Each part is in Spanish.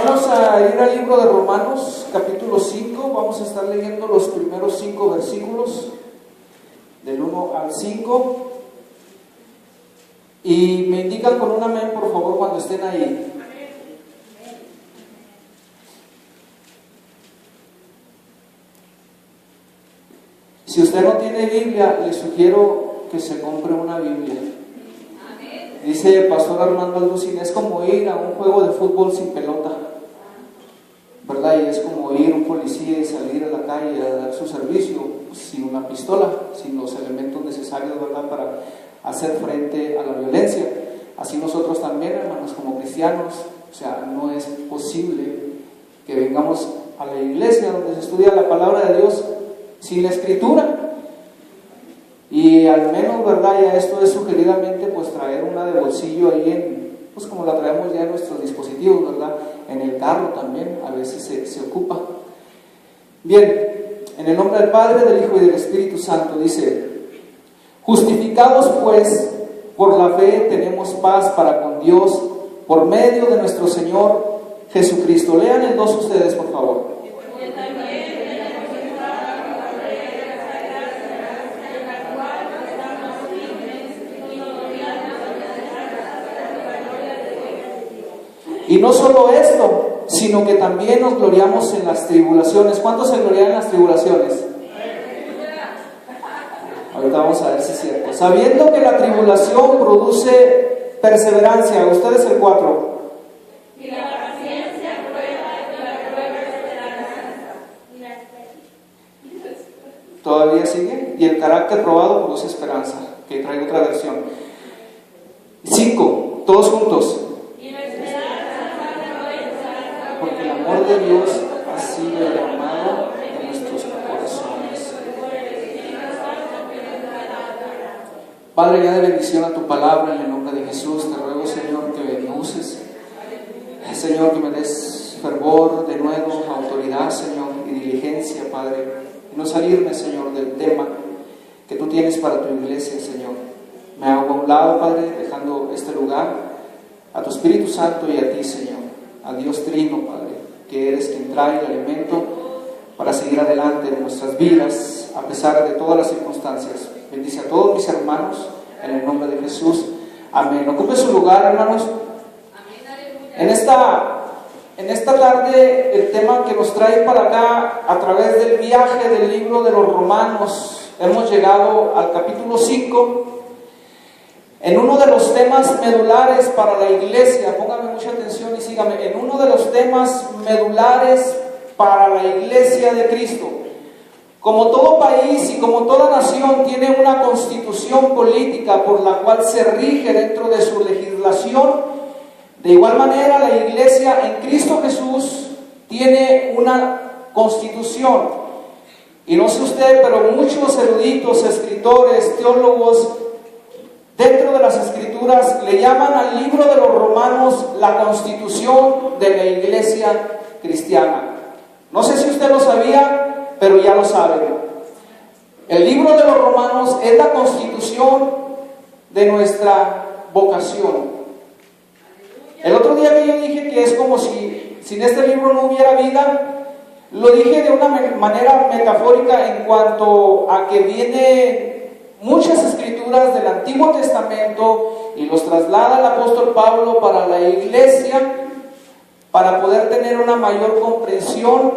Vamos a ir al libro de Romanos, capítulo 5. Vamos a estar leyendo los primeros 5 versículos, del 1 al 5. Y me indican con un amén, por favor, cuando estén ahí. Si usted no tiene Biblia, le sugiero que se compre una Biblia. Dice el pastor Armando Alducín, es como ir a un juego de fútbol sin pelota, ¿verdad? Y es como ir un policía y salir a la calle a dar su servicio sin una pistola, sin los elementos necesarios, ¿verdad?, para hacer frente a la violencia. Así nosotros también, hermanos, como cristianos, o sea, no es posible que vengamos a la iglesia donde se estudia la palabra de Dios sin la escritura. Y al menos, ¿verdad?, ya esto es sugeridamente, pues traer una de bolsillo ahí pues como la traemos ya en nuestros dispositivos, ¿verdad? En el carro también, a veces se ocupa. Bien, en el nombre del Padre, del Hijo y del Espíritu Santo, dice: justificados pues por la fe tenemos paz para con Dios por medio de nuestro Señor Jesucristo. Lean el 2 ustedes, por favor. Y no solo esto, sino que también nos gloriamos en las tribulaciones. ¿Cuántos se glorian en las tribulaciones? Ahorita vamos a ver si es cierto. Sabiendo que la tribulación produce perseverancia. Ustedes el 4. Y la paciencia prueba, y la prueba esperanza. Todavía sigue. Y el carácter probado produce esperanza. Que traigo otra versión. 5. Todos juntos. Porque el amor de Dios ha sido derramado en nuestros corazones. Padre, ya de bendición a tu palabra, en el nombre de Jesús, te ruego, Señor, que me uses. Señor, que me des fervor, de nuevo, autoridad, Señor, y diligencia, Padre. Y no salirme, Señor, del tema que tú tienes para tu iglesia, Señor. Me hago a un lado, Padre, dejando este lugar a tu Espíritu Santo y a ti, Señor. A Dios Trino, Padre, que eres quien trae el alimento para seguir adelante en nuestras vidas, a pesar de todas las circunstancias. Bendice a todos mis hermanos, en el nombre de Jesús. Amén. Ocupe su lugar, hermanos. En esta tarde, el tema que nos trae para acá, a través del viaje del libro de los Romanos, hemos llegado al capítulo 5. En uno de los temas medulares para la iglesia, póngame mucha atención y sígame, en uno de los temas medulares para la iglesia de Cristo. Como todo país y como toda nación tiene una constitución política por la cual se rige dentro de su legislación, de igual manera la iglesia en Cristo Jesús tiene una constitución. Y no sé usted, pero muchos eruditos, escritores, teólogos, dentro de las Escrituras le llaman al libro de los Romanos la constitución de la iglesia cristiana. No sé si usted lo sabía, pero ya lo sabe. El libro de los Romanos es la constitución de nuestra vocación. El otro día que yo dije que es como si sin este libro no hubiera vida, lo dije de una manera metafórica en cuanto a que viene muchas escrituras del Antiguo Testamento y los traslada el apóstol Pablo para la iglesia para poder tener una mayor comprensión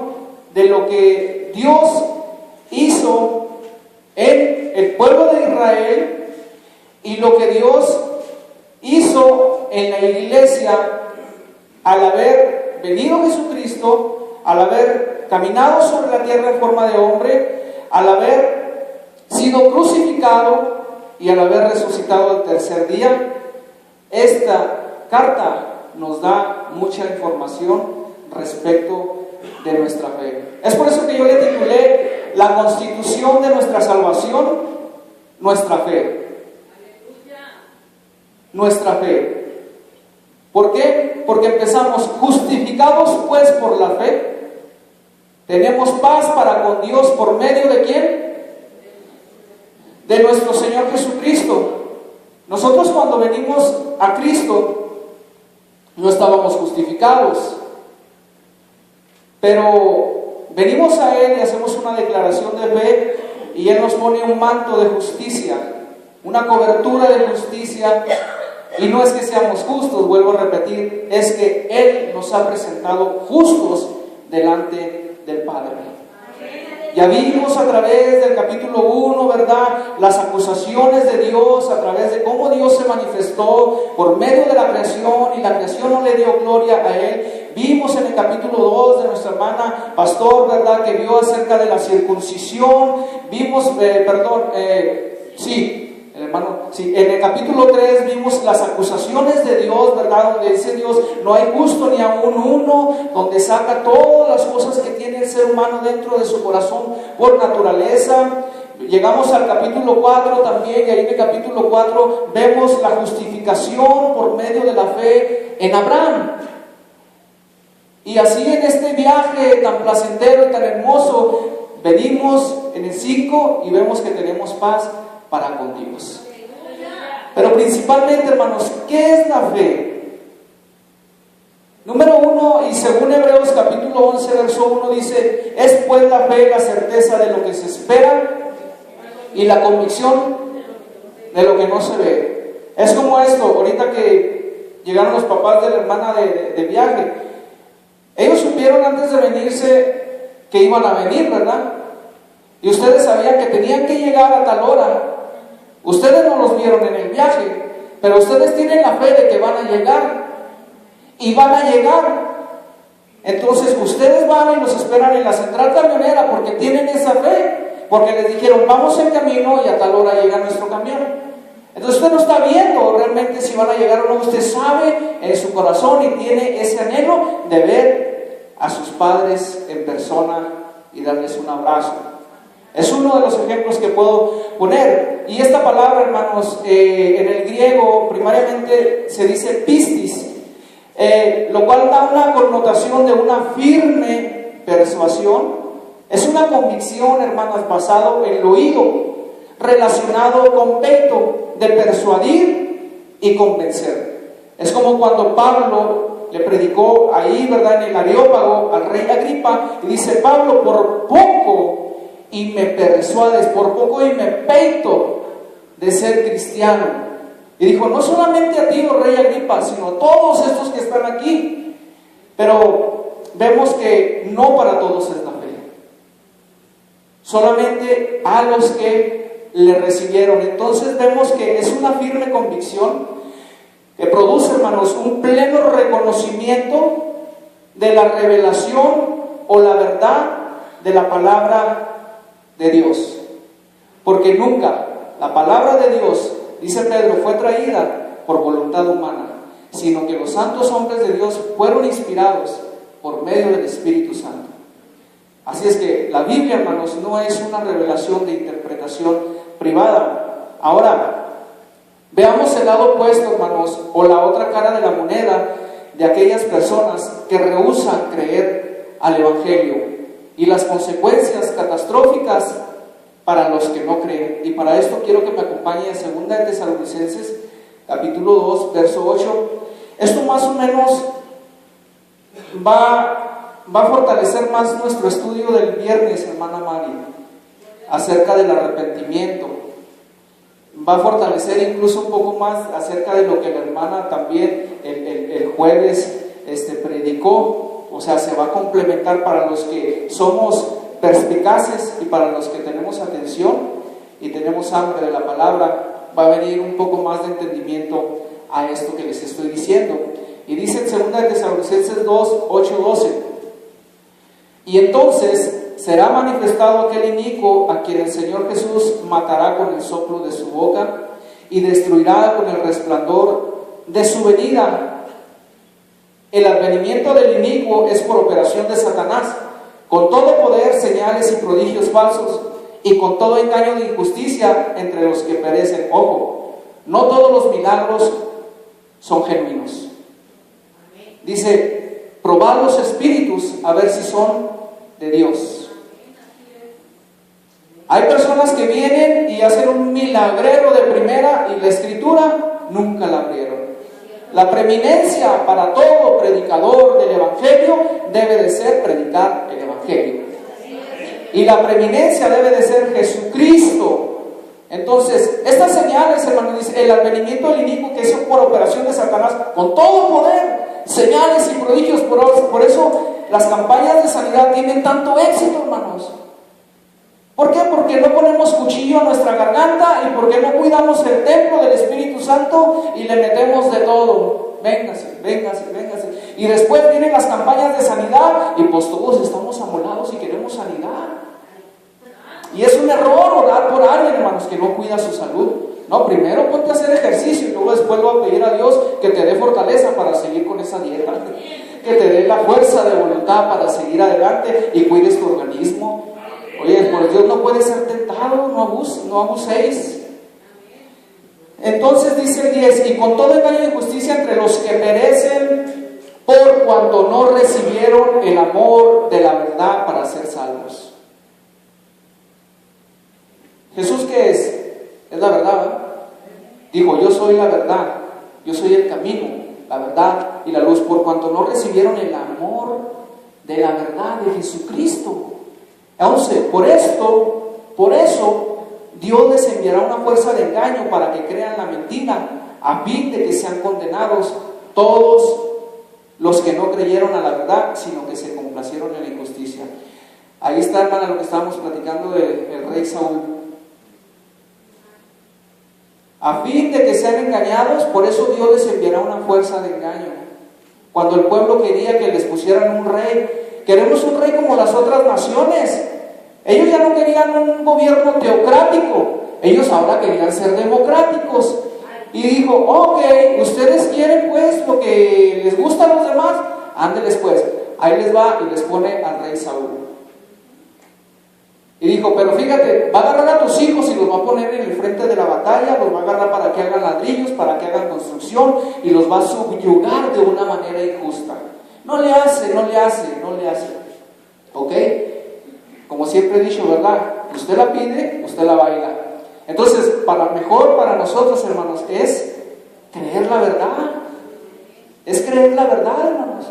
de lo que Dios hizo en el pueblo de Israel y lo que Dios hizo en la iglesia al haber venido Jesucristo, al haber caminado sobre la tierra en forma de hombre, al haber sido crucificado y al haber resucitado el tercer día. Esta carta nos da mucha información respecto de nuestra fe. Es por eso que yo le titulé la constitución de nuestra salvación, nuestra fe. Nuestra fe. ¿Por qué? Porque empezamos: justificados pues por la fe, tenemos paz para con Dios por medio de ¿quién? De nuestro Señor Jesucristo. Nosotros cuando venimos a Cristo no estábamos justificados, pero venimos a Él y hacemos una declaración de fe y Él nos pone un manto de justicia, una cobertura de justicia. Y no es que seamos justos, vuelvo a repetir, es que Él nos ha presentado justos delante del Padre. Ya vimos a través del capítulo 1, ¿verdad?, las acusaciones de Dios, a través de cómo Dios se manifestó por medio de la creación y la creación no le dio gloria a Él. Vimos en el capítulo 2 de nuestra hermana Pastor, ¿verdad?, que vio acerca de la circuncisión. Vimos, en el capítulo 3 vimos las acusaciones de Dios, ¿verdad?, donde dice Dios, no hay justo ni aún uno, donde saca todas las cosas que tiene el ser humano dentro de su corazón por naturaleza. Llegamos al capítulo 4 también, y ahí en el capítulo 4 vemos la justificación por medio de la fe en Abraham. Y así en este viaje tan placentero y tan hermoso, venimos en el 5 y vemos que tenemos paz para con Dios. Pero principalmente, hermanos, ¿qué es la fe? Número 1, y según Hebreos capítulo 11 verso 1 dice, es pues la fe la certeza de lo que se espera y la convicción de lo que no se ve. Es como esto, ahorita que llegaron los papás de la hermana de viaje, ellos supieron antes de venirse que iban a venir, ¿verdad? Y ustedes sabían que tenían que llegar a tal hora. Ustedes no los vieron en el viaje, pero ustedes tienen la fe de que van a llegar. Y van a llegar. Entonces ustedes van y los esperan en la central camionera porque tienen esa fe. Porque les dijeron, vamos en camino y a tal hora llega nuestro camión. Entonces usted no está viendo realmente si van a llegar o no. Usted sabe en su corazón y tiene ese anhelo de ver a sus padres en persona y darles un abrazo. Es uno de los ejemplos que puedo poner. Y esta palabra, hermanos, en el griego primariamente se dice pistis, lo cual da una connotación de una firme persuasión. Es una convicción, hermanos, basado en el oído, relacionado con peito, de persuadir y convencer. Es como cuando Pablo le predicó ahí, ¿verdad?, en el Areópago al rey Agripa, y dice, Pablo, por poco y me persuades, por poco y me peito de ser cristiano. Y dijo, no solamente a ti, oh rey Agripa, sino a todos estos que están aquí. Pero vemos que no para todos es la fe, solamente a los que le recibieron. Entonces vemos que es una firme convicción que produce, hermanos, un pleno reconocimiento de la revelación o la verdad de la palabra de Dios. Porque nunca la palabra de Dios, dice Pedro, fue traída por voluntad humana, sino que los santos hombres de Dios fueron inspirados por medio del Espíritu Santo. Así es que la Biblia, hermanos, no es una revelación de interpretación privada. Ahora, veamos el lado opuesto, hermanos, o la otra cara de la moneda de aquellas personas que rehúsan creer al Evangelio y las consecuencias catastróficas para los que no creen. Y para esto quiero que me acompañe a 2 de Tesalonicenses capítulo 2 verso 8. Esto más o menos va a fortalecer más nuestro estudio del viernes, hermana Mari, acerca del arrepentimiento. Va a fortalecer incluso un poco más acerca de lo que la hermana también el jueves predicó. O sea, se va a complementar para los que somos perspicaces y para los que tenemos atención y tenemos hambre de la palabra. Va a venir un poco más de entendimiento a esto que les estoy diciendo. Y dice en 2 de Tesalonicenses 2, 8, 12: y entonces será manifestado aquel inicuo a quien el Señor Jesús matará con el soplo de su boca y destruirá con el resplandor de su venida. El advenimiento del inicuo es por operación de Satanás, con todo poder, señales y prodigios falsos, y con todo engaño de injusticia entre los que perecen. Ojo, no todos los milagros son genuinos. Dice, probad los espíritus a ver si son de Dios. Hay personas que vienen y hacen un milagrero de primera y la escritura nunca la abrieron. La preeminencia para todo predicador del Evangelio debe de ser predicar el Evangelio. Y la preeminencia debe de ser Jesucristo. Entonces, estas señales, hermano, dice, el advenimiento del inicuo que hizo por operación de Satanás, con todo poder, señales y prodigios, por eso las campañas de sanidad tienen tanto éxito, hermanos. ¿Por qué? Porque no ponemos cuchillo a nuestra garganta y porque no cuidamos el templo del Espíritu Santo y le metemos de todo. Véngase, véngase, véngase. Y después vienen las campañas de sanidad y pues todos estamos amolados y queremos sanidad. Y es un error orar por alguien, hermanos, que no cuida su salud. No, primero ponte a hacer ejercicio y luego después lo vas a pedir a Dios que te dé fortaleza para seguir con esa dieta, que te dé la fuerza de voluntad para seguir adelante y cuides tu organismo. Oye, por Dios no puede ser tentado, no abuséis. Entonces dice el 10, y con todo engaño y injusticia entre los que perecen, por cuanto no recibieron el amor de la verdad para ser salvos. ¿Jesús qué es? Es la verdad, ¿verdad? Dijo, yo soy la verdad, yo soy el camino, la verdad y la luz, por cuanto no recibieron el amor de la verdad de Jesucristo. 11, por eso Dios les enviará una fuerza de engaño para que crean la mentira, a fin de que sean condenados todos los que no creyeron a la verdad, sino que se complacieron en la injusticia. Ahí está, hermana, lo que estábamos platicando del rey Saúl. A fin de que sean engañados, por eso Dios les enviará una fuerza de engaño. Cuando el pueblo quería que les pusieran un rey, queremos un rey como las otras naciones. Ellos ya no querían un gobierno teocrático, ellos ahora querían ser democráticos. Y dijo, ok, ustedes quieren pues lo que les gusta a los demás, ándeles pues, ahí les va y les pone al rey Saúl. Y dijo, pero fíjate, va a agarrar a tus hijos y los va a poner en el frente de la batalla, los va a agarrar para que hagan ladrillos, para que hagan construcción y los va a subyugar de una manera injusta. No le hace. ¿Ok? Como siempre he dicho, ¿verdad? Usted la pide, usted la baila. Entonces, mejor para nosotros, hermanos, es creer la verdad. Es creer la verdad, hermanos.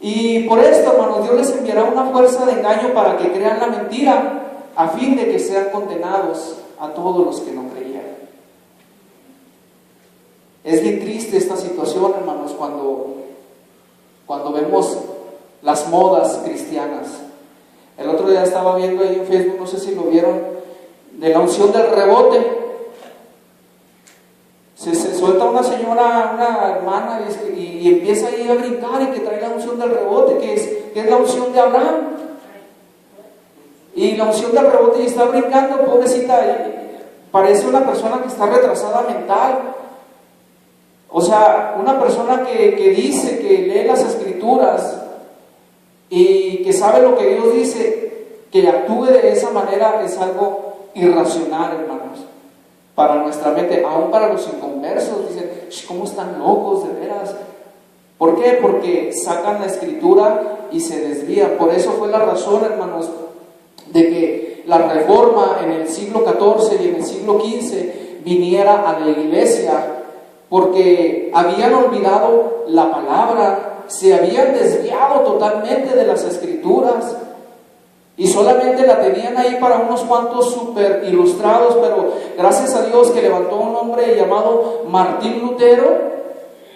Y por esto, hermanos, Dios les enviará una fuerza de engaño para que crean la mentira, a fin de que sean condenados a todos los que no creían. Es bien triste esta situación, hermanos, cuando vemos las modas cristianas. El otro día estaba viendo ahí en Facebook, no sé si lo vieron, de la unción del rebote. Se suelta una señora, una hermana, y empieza ahí a brincar y que trae la unción del rebote, que es la unción de Abraham. Y la unción del rebote y está brincando, pobrecita, parece una persona que está retrasada mental. O sea, una persona que dice, que lee las escrituras y que sabe lo que Dios dice, que actúe de esa manera es algo irracional, hermanos, para nuestra mente, aún para los inconversos. Dicen, ¿cómo están locos, de veras? ¿Por qué? Porque sacan la escritura y se desvían. Por eso fue la razón, hermanos, de que la reforma en el siglo XIV y en el siglo XV viniera a la iglesia, porque habían olvidado la palabra, se habían desviado totalmente de las escrituras y solamente la tenían ahí para unos cuantos súper ilustrados. Pero gracias a Dios que levantó un hombre llamado Martín Lutero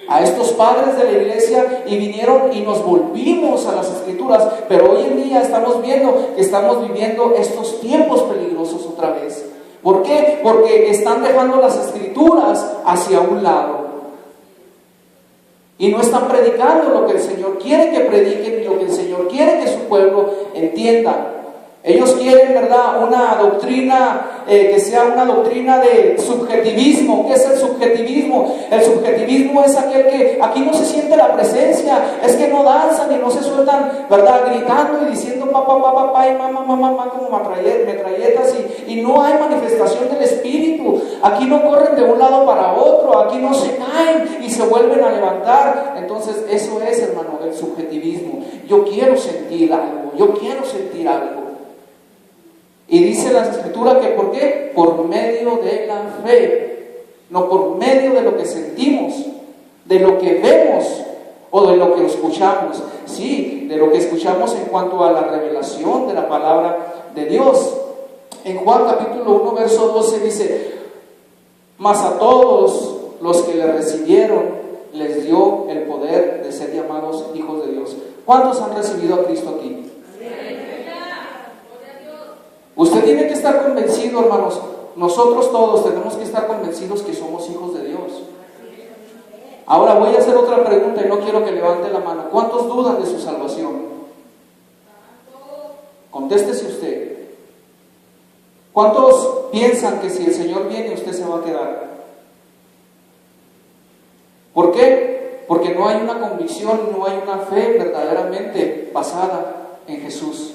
a estos padres de la iglesia y vinieron y nos volvimos a las escrituras. Pero hoy en día estamos viendo que estamos viviendo estos tiempos peligrosos otra vez. ¿Por qué? Porque están dejando las escrituras hacia un lado y no están predicando lo que el Señor quiere que prediquen y lo que el Señor quiere que su pueblo entienda. Ellos quieren, ¿verdad?, una doctrina que sea una doctrina de subjetivismo. ¿Qué es el subjetivismo? El subjetivismo es aquel que aquí no se siente la presencia, es que no danzan y no se sueltan, ¿verdad?, gritando y diciendo papá y mamá como metralletas, y no hay manifestación del Espíritu. Aquí no corren de un lado para otro, aquí no se caen y se vuelven a levantar. Entonces eso es, hermano, el subjetivismo. Yo quiero sentir algo. Y dice la Escritura que ¿por qué? Por medio de la fe, no por medio de lo que sentimos, de lo que vemos o de lo que escuchamos. Sí, de lo que escuchamos en cuanto a la revelación de la palabra de Dios. En Juan capítulo 1, verso 12 dice: mas a todos los que le recibieron les dio el poder de ser llamados hijos de Dios. ¿Cuántos han recibido a Cristo aquí? Usted tiene que estar convencido, hermanos. Nosotros todos tenemos que estar convencidos que somos hijos de Dios. Ahora voy a hacer otra pregunta y no quiero que levante la mano. ¿Cuántos dudan de su salvación? Contéstese usted. ¿Cuántos piensan que si el Señor viene usted se va a quedar? ¿Por qué? Porque no hay una convicción, no hay una fe verdaderamente basada en Jesús.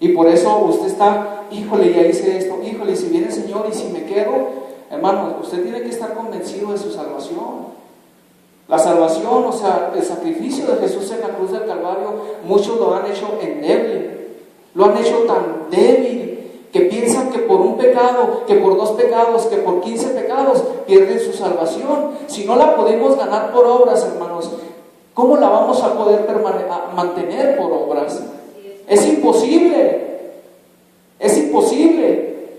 Y por eso usted está, híjole, ya hice esto, híjole, si viene el Señor y si me quedo, hermano, usted tiene que estar convencido de su salvación. La salvación, o sea, el sacrificio de Jesús en la cruz del Calvario, muchos lo han hecho endeble, lo han hecho tan débil, que piensan que por un pecado, que por 2 pecados, que por 15 pecados pierden su salvación. Si no la podemos ganar por obras, hermanos, ¿cómo la vamos a poder mantener por obras? Es imposible, es imposible.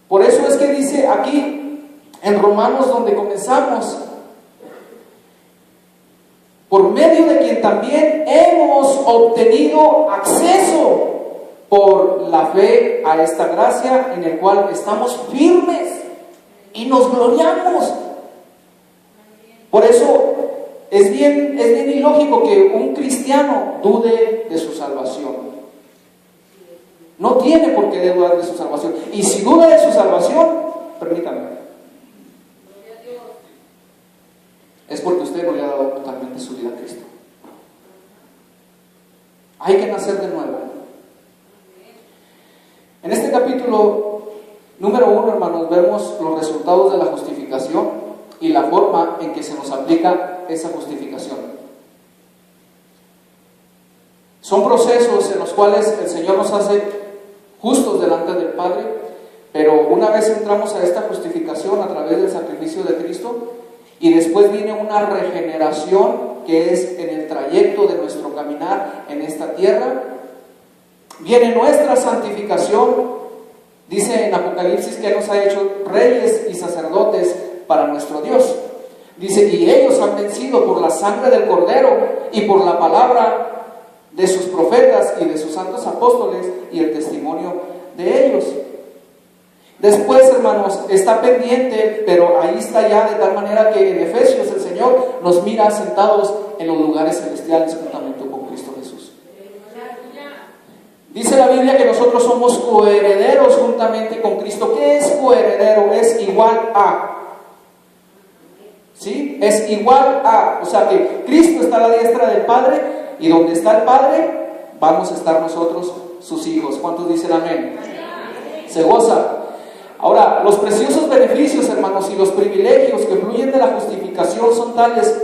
Por eso es que dice aquí en Romanos, donde comenzamos: por medio de quien también hemos obtenido acceso por la fe a esta gracia, en el cual estamos firmes y nos gloriamos. Por eso es bien ilógico que un cristiano dude de su salvación. No tiene por qué dudar de su salvación. Y si duda de su salvación, permítame, es porque usted no le ha dado totalmente su vida a Cristo. Hay que nacer de nuevo. En este capítulo número 1, hermanos, vemos los resultados de la justificación y la forma en que se nos aplica esa justificación. Son procesos en los cuales el Señor nos hace justos delante del Padre, pero una vez entramos a esta justificación a través del sacrificio de Cristo, y después viene una regeneración que es en el trayecto de nuestro caminar en esta tierra. Viene nuestra santificación. Dice en Apocalipsis que nos ha hecho reyes y sacerdotes para nuestro Dios. Dice: y ellos han vencido por la sangre del Cordero y por la palabra de sus profetas y de sus santos apóstoles y el testimonio de ellos. Después, hermanos, está pendiente, pero ahí está ya, de tal manera que en Efesios el Señor nos mira sentados en los lugares celestiales juntamente con Cristo Jesús. Dice la Biblia que nosotros somos coherederos juntamente con Cristo. ¿Qué es coheredero? Es igual a. ¿Sí? Es igual a. O sea que Cristo está a la diestra del Padre, y donde está el Padre, vamos a estar nosotros, sus hijos. ¿Cuántos dicen amén? Se goza. Ahora, los preciosos beneficios, hermanos, y los privilegios que fluyen de la justificación son tales,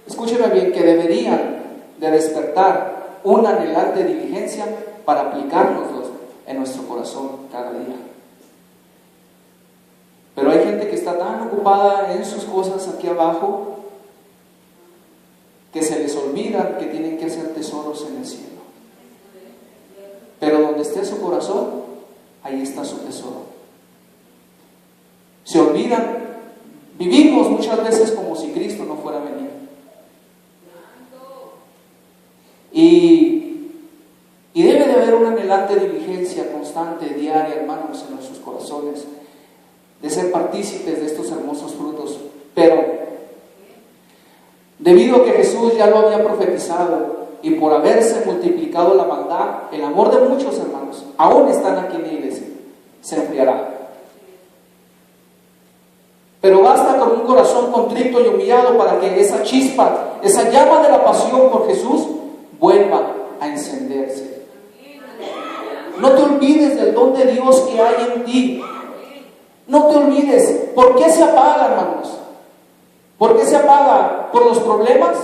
escúcheme bien, que deberían de despertar una anhelante diligencia para aplicárnoslos en nuestro corazón cada día. Pero hay gente que está tan ocupada en sus cosas aquí abajo que se les olvida que tienen que hacer tesoros en el cielo. Pero donde esté su corazón, ahí está su tesoro. Se olvidan, vivimos muchas veces como si Cristo no fuera a venir. Y debe de haber una anhelante diligencia constante, diaria, hermanos, en nuestros corazones, de ser partícipes de estos hermosos frutos. Pero debido a que Jesús ya lo había profetizado, y por haberse multiplicado la maldad, el amor de muchos, hermanos, aún están aquí en la iglesia, se enfriará. Pero basta con un corazón contrito y humillado para que esa chispa, esa llama de la pasión por Jesús vuelva a encenderse. No te olvides del don de Dios que hay en ti. No te olvides. ¿Por qué se apaga, hermanos? ¿Por qué se apaga? ¿Por los problemas?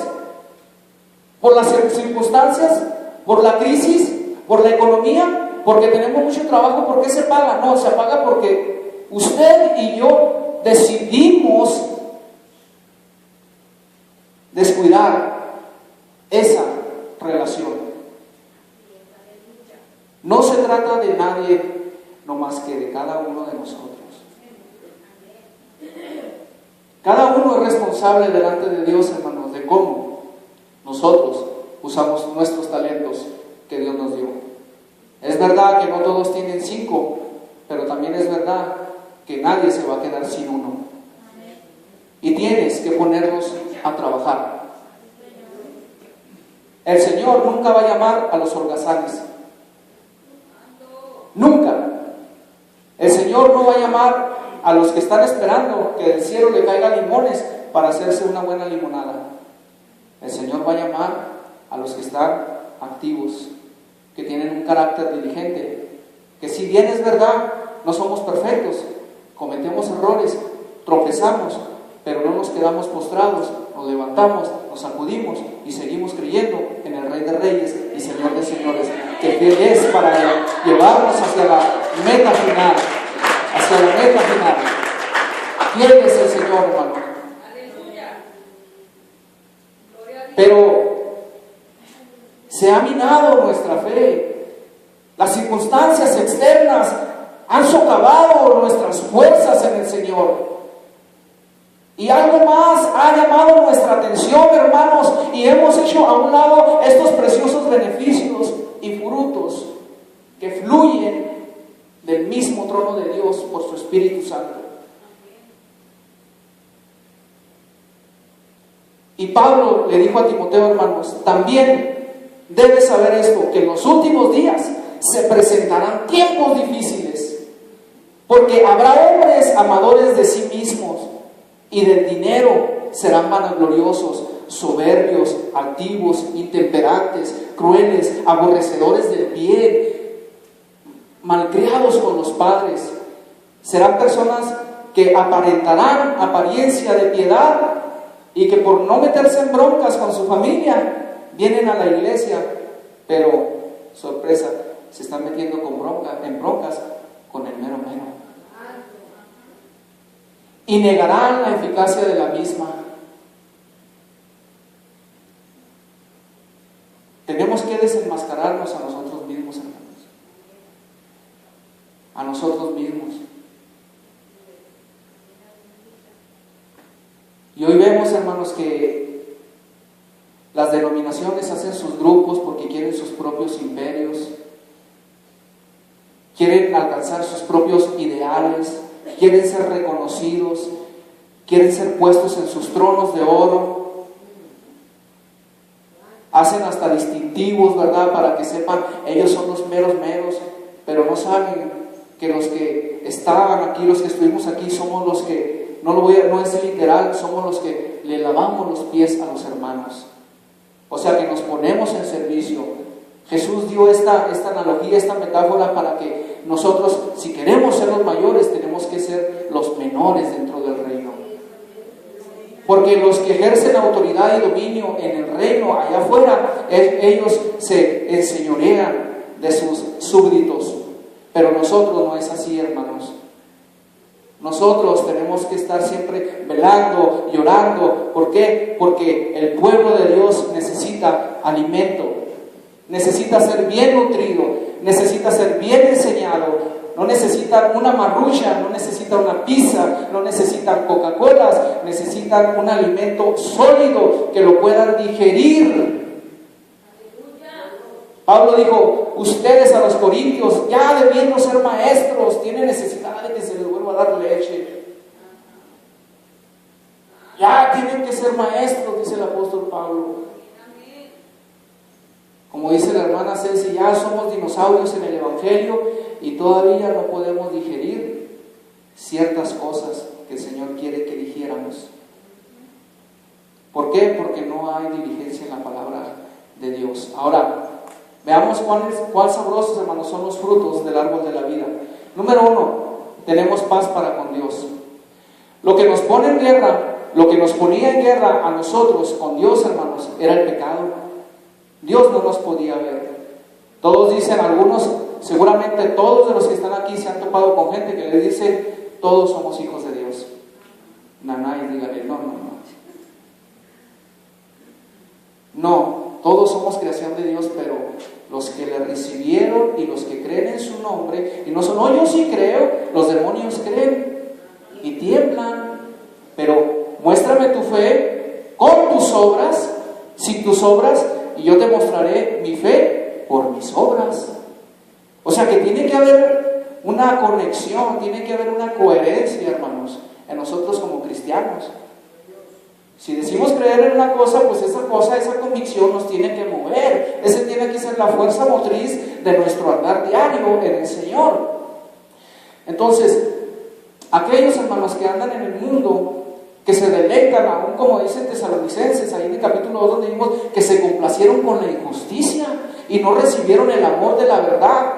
¿Por las circunstancias? ¿Por la crisis? ¿Por la economía? ¿Porque tenemos mucho trabajo? ¿Por qué se apaga? No, se apaga porque usted y yo decidimos descuidar esa relación. No se trata de nadie, no más que de cada uno de nosotros. Cada uno es responsable delante de Dios, hermanos, de cómo nosotros usamos nuestros talentos que Dios nos dio. Es verdad que no todos tienen 5, pero también es verdad que nadie se va a quedar sin uno. Y tienes que ponerlos a trabajar. El Señor nunca va a llamar a los holgazanes. Nunca. El Señor no va a llamar a los que están esperando que del cielo le caigan limones para hacerse una buena limonada. El Señor va a llamar a los que están activos, que tienen un carácter diligente, que si bien es verdad, no somos perfectos, cometemos errores, tropezamos, pero no nos quedamos postrados, nos levantamos, nos sacudimos y seguimos creyendo en el Rey de Reyes y Señor de Señores, que fiel es para llevarnos hacia la meta final, hacia la meta final. Fiel es el Señor, hermano. Pero se ha minado nuestra fe. Las circunstancias externas han socavado nuestras fuerzas en el Señor. Y algo más ha llamado nuestra atención, hermanos, y hemos hecho a un lado estos preciosos beneficios y frutos que fluyen del mismo trono de Dios por su Espíritu Santo. Y Pablo le dijo a Timoteo, hermanos, también debes saber esto, que en los últimos días se presentarán tiempos difíciles, porque habrá hombres amadores de sí mismos y del dinero, serán vanagloriosos, soberbios, altivos, intemperantes, crueles, aborrecedores del bien, malcriados con los padres. Serán personas que aparentarán apariencia de piedad y que por no meterse en broncas con su familia vienen a la iglesia, pero sorpresa, se están metiendo en broncas con el mero mero. Y negarán la eficacia de la misma. Tenemos que desenmascararnos a nosotros mismos, hermanos. A nosotros mismos. Y hoy vemos, hermanos, que las denominaciones hacen sus grupos porque quieren sus propios imperios, quieren alcanzar sus propios ideales, quieren ser reconocidos, quieren ser puestos en sus tronos de oro, hacen hasta distintivos, ¿verdad?, para que sepan, ellos son los meros meros, pero no saben que los que estaban aquí, los que estuvimos aquí, somos los que, no es literal, somos los que le lavamos los pies a los hermanos, o sea que nos ponemos en servicio. Jesús dio esta analogía, esta metáfora para que nosotros, si queremos ser los mayores, tenemos que ser los menores dentro del reino. Porque los que ejercen autoridad y dominio en el reino allá afuera, ellos se enseñorean de sus súbditos. Pero nosotros no es así, hermanos. Nosotros tenemos que estar siempre velando, llorando. ¿Por qué? Porque el pueblo de Dios necesita alimento. Necesita ser bien nutrido, necesita ser bien enseñado, no necesitan una marrucha, no necesitan una pizza, no necesitan Coca-Colas, necesitan un alimento sólido que lo puedan digerir. Pablo dijo, ustedes a los corintios, ya debiendo ser maestros, tienen necesidad de que se les vuelva a dar leche. Ya tienen que ser maestros, dice el apóstol Pablo. Como dice la hermana Ceci, ya somos dinosaurios en el Evangelio y todavía no podemos digerir ciertas cosas que el Señor quiere que dijéramos. ¿Por qué? Porque no hay diligencia en la palabra de Dios. Ahora, veamos cuál sabrosos, hermanos, son los frutos del árbol de la vida. Número 1, tenemos paz para con Dios. Lo que nos pone en guerra, lo que nos ponía en guerra a nosotros con Dios, hermanos, era el pecado. Dios no nos podía ver. Todos dicen, algunos, seguramente todos de los que están aquí se han topado con gente que les dice, todos somos hijos de Dios. Nanay, dígale, no. No, Todos somos creación de Dios, pero los que le recibieron y los que creen en su nombre, y no son, no, yo sí creo, los demonios creen y tiemblan. Pero muéstrame tu fe con tus obras, sin tus obras, y yo te mostraré mi fe por mis obras. O sea que tiene que haber una conexión, tiene que haber una coherencia, hermanos, en nosotros como cristianos. Si decimos creer en una cosa, pues esa cosa, esa convicción nos tiene que mover. Ese tiene que ser la fuerza motriz de nuestro andar diario en el Señor. Entonces, aquellos hermanos que andan en el mundo, que se deleitan, aún como dicen Tesalonicenses, ahí en el capítulo 2 donde vimos que se complacieron con la injusticia y no recibieron el amor de la verdad,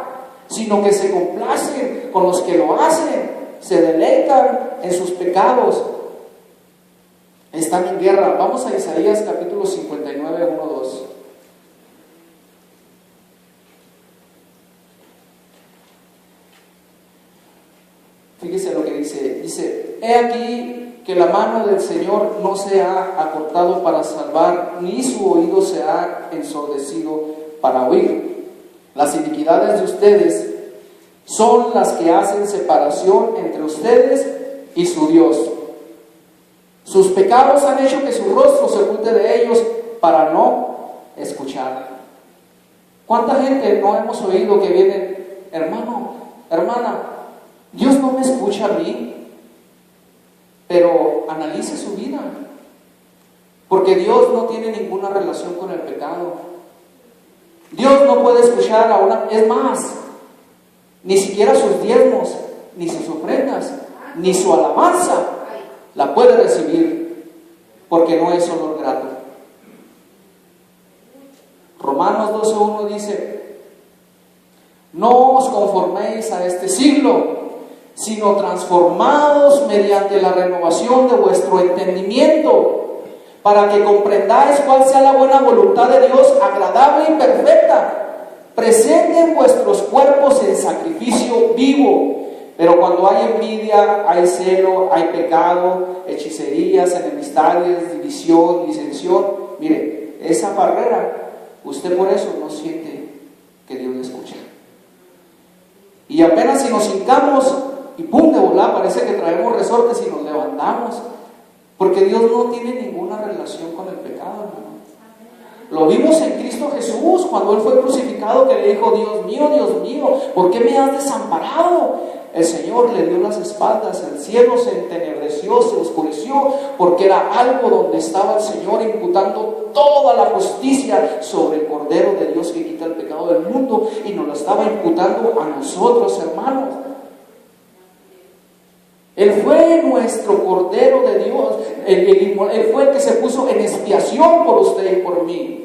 sino que se complacen con los que lo hacen, se deleitan en sus pecados, están en guerra. Vamos a Isaías capítulo 59, 1, 2. Fíjese lo que dice, he aquí que la mano del Señor no se ha acortado para salvar, ni su oído se ha ensordecido para oír. Las iniquidades de ustedes son las que hacen separación entre ustedes y su Dios. Sus pecados han hecho que su rostro se oculte de ellos para no escuchar. ¿Cuánta gente no hemos oído que viene, hermano, hermana, Dios no me escucha a mí? Pero analice su vida, porque Dios no tiene ninguna relación con el pecado. Dios no puede escuchar a una, es más, ni siquiera sus diezmos, ni sus ofrendas, ni su alabanza la puede recibir, porque no es olor grato. Romanos 12:1 dice, no os conforméis a este siglo, sino transformados mediante la renovación de vuestro entendimiento, para que comprendáis cuál sea la buena voluntad de Dios, agradable y perfecta. Presenten vuestros cuerpos en sacrificio vivo. Pero cuando hay envidia, hay celo, hay pecado, hechicerías, enemistades, división, disensión, mire, esa barrera, usted por eso no siente que Dios le escucha. Y apenas si nos hincamos y pum, de volar, parece que traemos resortes y nos levantamos, porque Dios no tiene ninguna relación con el pecado, hermano. Lo vimos en Cristo Jesús, cuando Él fue crucificado, que le dijo, Dios mío, ¿por qué me has desamparado? El Señor le dio las espaldas, el cielo se entenebreció, se oscureció, porque era algo donde estaba el Señor imputando toda la justicia sobre el Cordero de Dios que quita el pecado del mundo, y nos lo estaba imputando a nosotros, hermanos. Él fue nuestro Cordero de Dios, Él fue el que se puso en expiación por usted y por mí.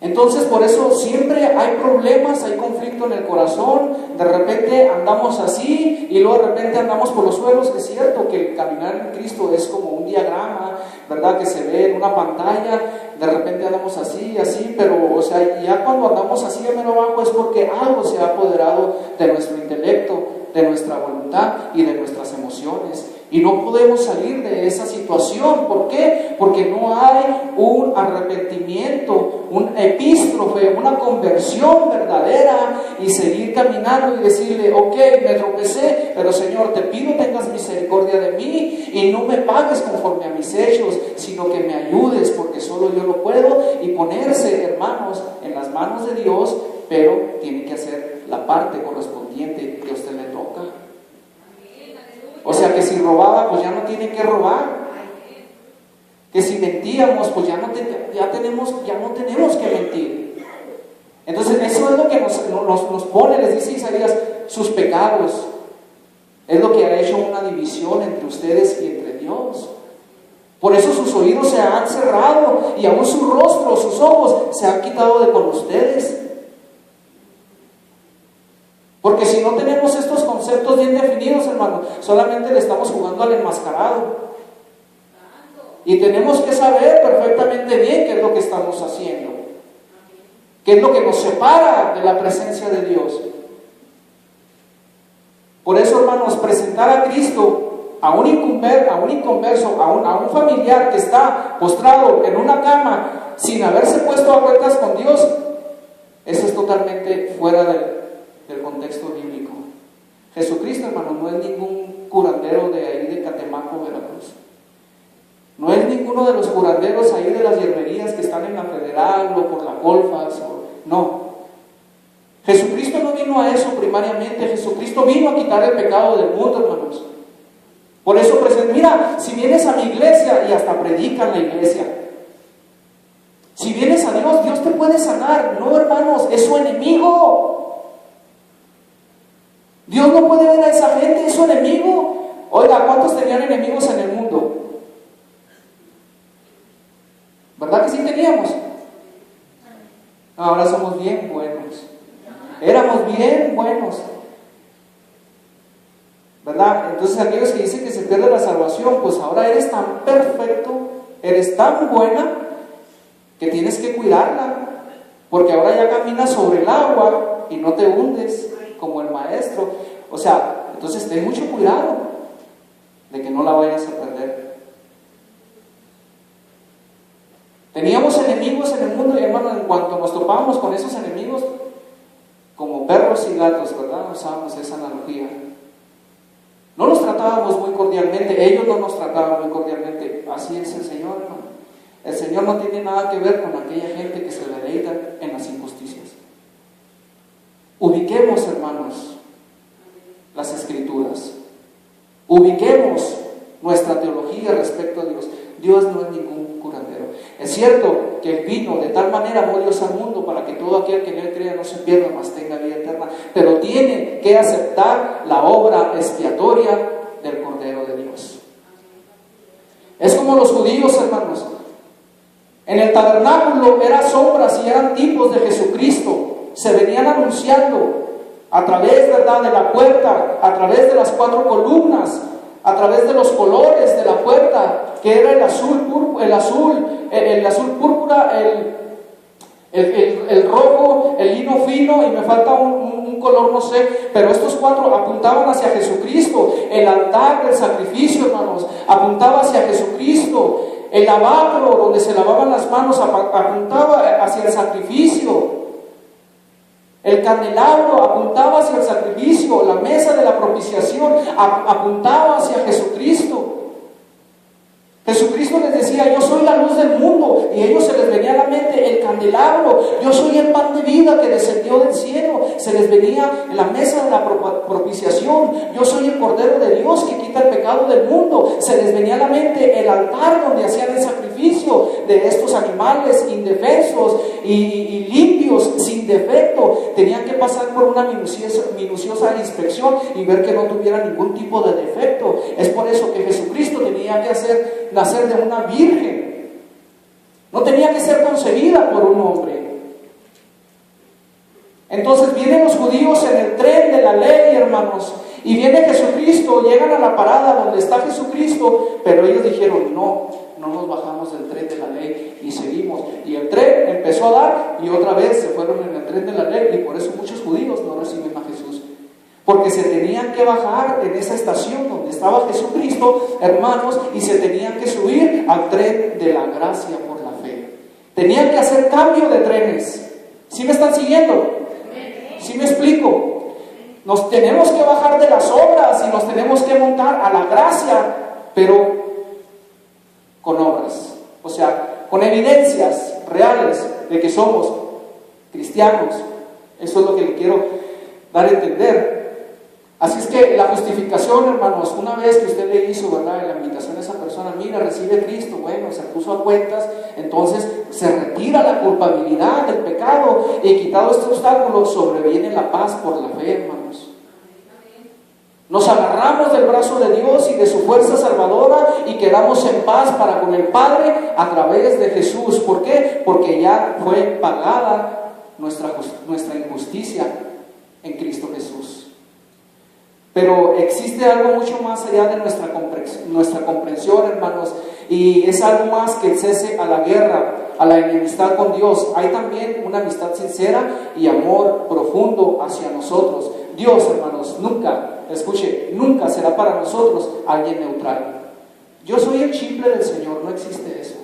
Entonces, por eso siempre hay problemas, hay conflicto en el corazón. De repente andamos así y luego de repente andamos por los suelos. Es cierto que el caminar en Cristo es como un diagrama, ¿verdad? Que se ve en una pantalla. De repente andamos así, pero, o sea, ya cuando andamos así a mero abajo es porque algo se ha apoderado de nuestro intelecto, de nuestra voluntad y de nuestras emociones. Y no podemos salir de esa situación. ¿Por qué? Porque no hay un arrepentimiento, un epístrofe, una conversión verdadera, y seguir caminando y decirle, ok, me tropecé, pero Señor, te pido tengas misericordia de mí y no me pagues conforme a mis hechos, sino que me ayudes, porque solo yo lo puedo. Y ponerse, hermanos, en las manos de Dios, pero tiene que hacer la parte correspondiente que a usted le toca. O sea que si robaba, pues ya no tiene que robar. Que si mentíamos, pues ya no tenemos que mentir. Entonces eso es lo que nos pone, les dice Isaías, sus pecados. Es lo que ha hecho una división entre ustedes y entre Dios. Por eso sus oídos se han cerrado y aún su rostro, sus ojos se han quitado de con ustedes. Porque si no tenemos estos conceptos bien definidos, hermano, solamente le estamos jugando al enmascarado. Y tenemos que saber perfectamente bien qué es lo que estamos haciendo, qué es lo que nos separa de la presencia de Dios. Por eso, hermanos, presentar a Cristo a un inconverso, a un familiar que está postrado en una cama sin haberse puesto a cuentas con Dios, eso es totalmente fuera del contexto bíblico. Jesucristo, hermano, no es ningún curandero de ahí de Catemaco, Veracruz. No es ninguno de los curanderos ahí de las hierberías que están en la Federal o por la Colfas. No. Jesucristo no vino a eso primariamente. Jesucristo vino a quitar el pecado del mundo, hermanos. Por eso, mira, si vienes a mi iglesia y hasta predica en la iglesia, si vienes a Dios, Dios te puede sanar. No, hermanos, es su enemigo. Dios no puede ver a esa gente, es su enemigo. Oiga, ¿cuántos tenían enemigos en el mundo? ¿Verdad que sí teníamos? Ahora somos bien buenos. Éramos bien buenos. ¿Verdad? Entonces aquellos que dicen que se pierde la salvación, pues ahora eres tan perfecto, eres tan buena, que tienes que cuidarla. Porque ahora ya caminas sobre el agua y no te hundes como el maestro. O sea, entonces ten mucho cuidado de que no la vayas a perder. Teníamos enemigos en el mundo y, hermano, en cuanto nos topábamos con esos enemigos, como perros y gatos, ¿verdad? Usábamos esa analogía. No los tratábamos muy cordialmente, ellos no nos trataban muy cordialmente. Así es el Señor, hermano. El Señor no tiene nada que ver con aquella gente que se deleita en las injusticias. Ubiquemos, hermanos, las Escrituras. Ubiquemos nuestra teología respecto a Dios. Dios no es ningún curandero. Es cierto que Él vino, de tal manera amó Dios al mundo para que todo aquel que en Él crea no se pierda, mas tenga vida eterna. Pero tiene que aceptar la obra expiatoria del Cordero de Dios. Es como los judíos, hermanos. En el tabernáculo eran sombras y eran tipos de Jesucristo. Se venían anunciando a través, ¿verdad?, de la puerta, a través de las 4 columnas, a través de los colores de la puerta, que era el azul púrpura, el rojo, el lino fino, y me falta un color, no sé, pero estos 4 apuntaban hacia Jesucristo. El altar del sacrificio, hermanos, apuntaba hacia Jesucristo. El lavabro donde se lavaban las manos apuntaba hacia el sacrificio. El candelabro apuntaba hacia el sacrificio. La mesa de la propiciación apuntaba hacia Jesucristo. Jesucristo les decía: yo soy la luz del mundo, y a ellos se les venía a la mente el candelabro. Yo soy el pan de vida que descendió del cielo. Se les venía la mesa de la propiciación. Yo soy el Cordero de Dios que quita el pecado del mundo. Se les venía a la mente el altar donde hacían el sacrificio de estos animales indefensos y limpios, sin defecto. Tenían que pasar por una minuciosa inspección y ver que no tuviera ningún tipo de defecto. Es por eso que Jesucristo tenía que nacer de una virgen. No tenía que ser concebida por un hombre. Entonces vienen los judíos en el tren de la ley, hermanos, y viene Jesucristo. Llegan a la parada donde está Jesucristo, pero ellos dijeron: no nos bajamos del tren de la ley y seguimos. Y el tren empezó a dar y otra vez se fueron en el tren de la ley, y por eso muchos judíos no reciben a Jesús. Porque se tenían que bajar en esa estación donde estaba Jesucristo, hermanos, y se tenían que subir al tren de la gracia por la fe. Tenían que hacer cambio de trenes. ¿Sí me están siguiendo? ¿Sí me explico? Nos tenemos que bajar de las obras y nos tenemos que montar a la gracia, pero con obras. O sea, con evidencias reales de que somos cristianos. Eso es lo que le quiero dar a entender. Así es que la justificación, hermanos, una vez que usted le hizo, ¿verdad?, la invitación a esa persona: mira, recibe a Cristo, bueno, se puso a cuentas, entonces se retira la culpabilidad del pecado, y quitado este obstáculo, sobreviene la paz por la fe, hermanos. Nos agarramos del brazo de Dios y de su fuerza salvadora y quedamos en paz para con el Padre a través de Jesús. ¿Por qué? Porque ya fue pagada nuestra injusticia en Cristo Jesús. Pero existe algo mucho más allá de nuestra comprensión, hermanos, y es algo más que el cese a la guerra, a la enemistad con Dios. Hay también una amistad sincera y amor profundo hacia nosotros. Dios, hermanos, nunca, escuche, nunca será para nosotros alguien neutral. Yo soy el chimple del Señor, no existe eso.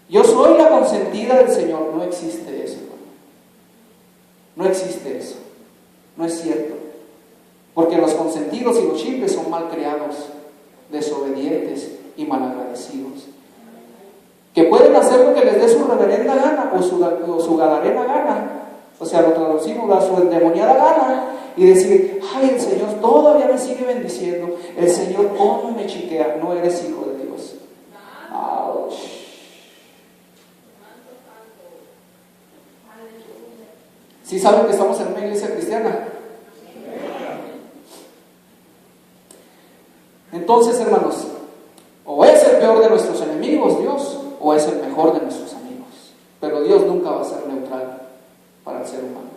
Yo soy la consentida del Señor, no existe eso. No existe eso. No es cierto. Porque los consentidos y los chimples son malcriados, desobedientes y malagradecidos. Que pueden hacer lo que les dé su reverenda gana o su gadarena gana. O sea, lo traducimos a su endemoniada gana y decir, ay, el Señor todavía me sigue bendiciendo. El Señor cómo me chiquea. No eres hijo de Dios. ¡Auch! ¿Sí saben que estamos en una iglesia cristiana? Entonces, hermanos, o es el peor de nuestros enemigos, Dios, o es el mejor de nuestros amigos. Pero Dios nunca va a ser neutral para el ser humano.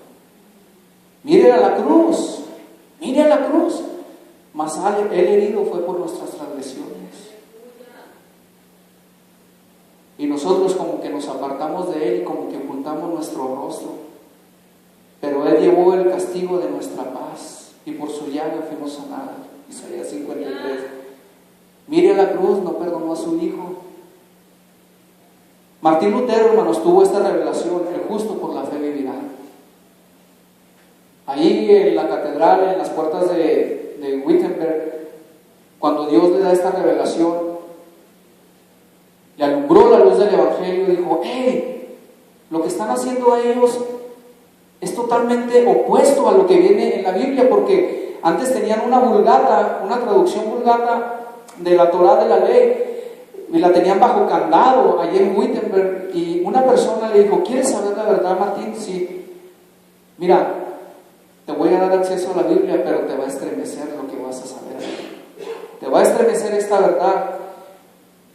Mire a la cruz, mire a la cruz. Mas el herido fue por nuestras transgresiones. Y nosotros como que nos apartamos de Él y como que ocultamos nuestro rostro. Pero Él llevó el castigo de nuestra paz y por su llaga fuimos sanados. Isaías 53. Mire a la cruz, no perdonó a su hijo. Martín Lutero, hermanos, tuvo esta revelación: el justo por la fe vivirá. Ahí en la catedral, en las puertas de Wittenberg, cuando Dios le da esta revelación, le alumbró la luz del Evangelio y dijo: hey, lo que están haciendo ellos es totalmente opuesto a lo que viene en la Biblia, porque antes tenían una vulgata, una traducción vulgata de la Torá de la ley, y la tenían bajo candado allí en Wittenberg. Y una persona le dijo: ¿quieres saber la verdad, Martín? Sí. Mira, te voy a dar acceso a la Biblia, pero te va a estremecer lo que vas a saber. Te va a estremecer esta verdad.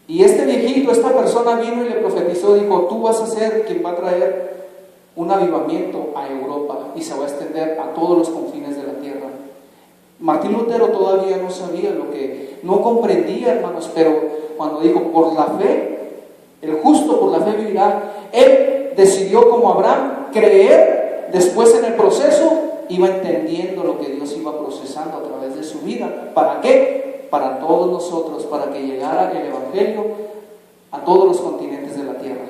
Y este viejito, esta persona vino y le profetizó, dijo: tú vas a ser quien va a traer un avivamiento a Europa y se va a extender a todos los confines de la tierra. Martín Lutero todavía no sabía lo que, no comprendía, hermanos, pero cuando dijo: por la fe, el justo por la fe vivirá, él decidió, como Abraham, creer. Después, en el proceso, iba entendiendo lo que Dios iba procesando a través de su vida. ¿Para qué? Para todos nosotros, para que llegara el Evangelio a todos los continentes de la tierra.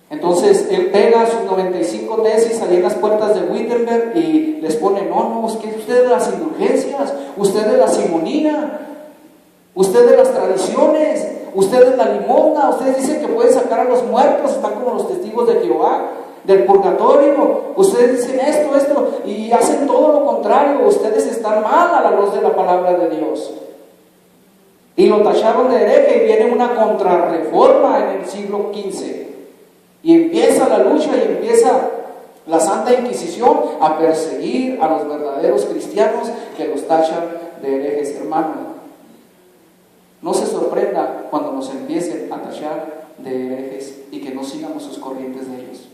Entonces él pega sus 95 tesis ahí en las puertas de Wittenberg y les pone: no, es que usted de las indulgencias, usted de la simonía, usted de las tradiciones, usted de la limosna, ustedes dicen que pueden sacar a los muertos, están como los testigos de Jehová, del purgatorio, ustedes dicen esto, y hacen todo lo contrario, ustedes están mal a la luz de la palabra de Dios. Y lo tacharon de hereje, y viene una contrarreforma en el siglo XV. Y empieza la lucha y empieza la Santa Inquisición a perseguir a los verdaderos cristianos que los tachan de herejes. Hermano, no se sorprenda cuando nos empiecen a tachar de herejes y que no sigamos sus corrientes de ellos.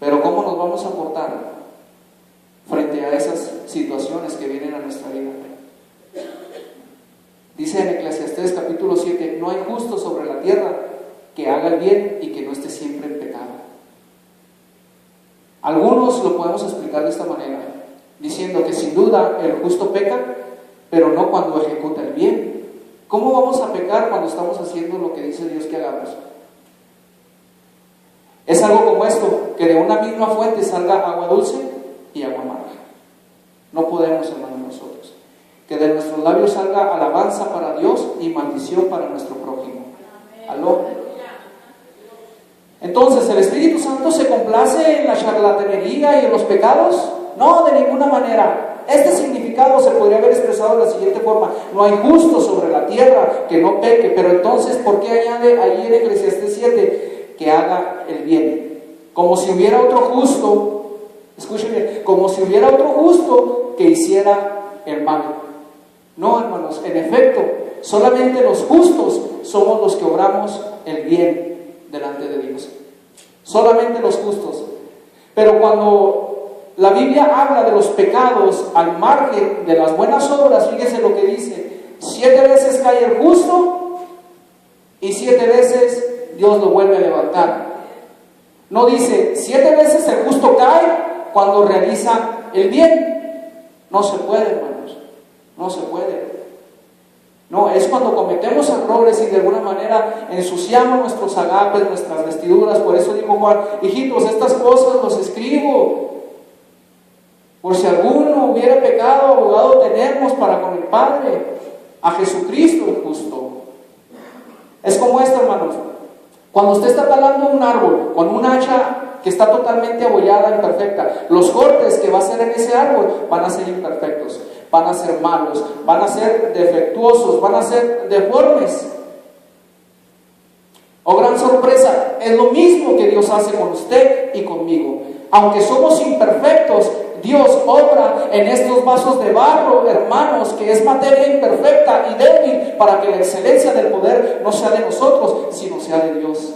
Pero ¿cómo nos vamos a portar frente a esas situaciones que vienen a nuestra vida? Dice en Eclesiastés capítulo 7: no hay justo sobre la tierra que haga el bien y que no esté siempre en pecado. Algunos lo podemos explicar de esta manera, diciendo que sin duda el justo peca, pero no cuando ejecuta el bien. ¿Cómo vamos a pecar cuando estamos haciendo lo que dice Dios que hagamos? Es algo como esto, que de una misma fuente salga agua dulce y agua amarga. No podemos, hermanos, nosotros. Que de nuestros labios salga alabanza para Dios y maldición para nuestro prójimo. ¿Aló? Entonces, ¿el Espíritu Santo se complace en la charlatanería y en los pecados? No, de ninguna manera. Este significado se podría haber expresado de la siguiente forma: no hay justo sobre la tierra que no peque. Pero entonces, ¿por qué añade ahí en Eclesiastés 7 que haga el bien? Como si hubiera otro justo, escuchen bien, como si hubiera otro justo que hiciera el mal. No, hermanos, en efecto, solamente los justos somos los que obramos el bien delante de Dios. Solamente los justos. Pero cuando la Biblia habla de los pecados al margen de las buenas obras, fíjese lo que dice: 7 veces cae el justo y 7 veces Dios lo vuelve a levantar. No dice 7 veces el justo cae cuando realiza el bien. No se puede, hermanos, no se puede. No, es cuando cometemos errores y de alguna manera ensuciamos nuestros agapes, nuestras vestiduras. Por eso dijo Juan: hijitos, estas cosas los escribo, por si alguno hubiera pecado, abogado tenemos para con el Padre, a Jesucristo el justo. Es como esto, hermanos. Cuando usted está talando un árbol con un hacha que está totalmente abollada, imperfecta, los cortes que va a hacer en ese árbol van a ser imperfectos, van a ser malos, van a ser defectuosos, van a ser deformes. Oh, gran sorpresa, es lo mismo que Dios hace con usted y conmigo. Aunque somos imperfectos, Dios obra en estos vasos de barro, hermanos, que es materia imperfecta y débil, para que la excelencia del poder no sea de nosotros, sino sea de Dios.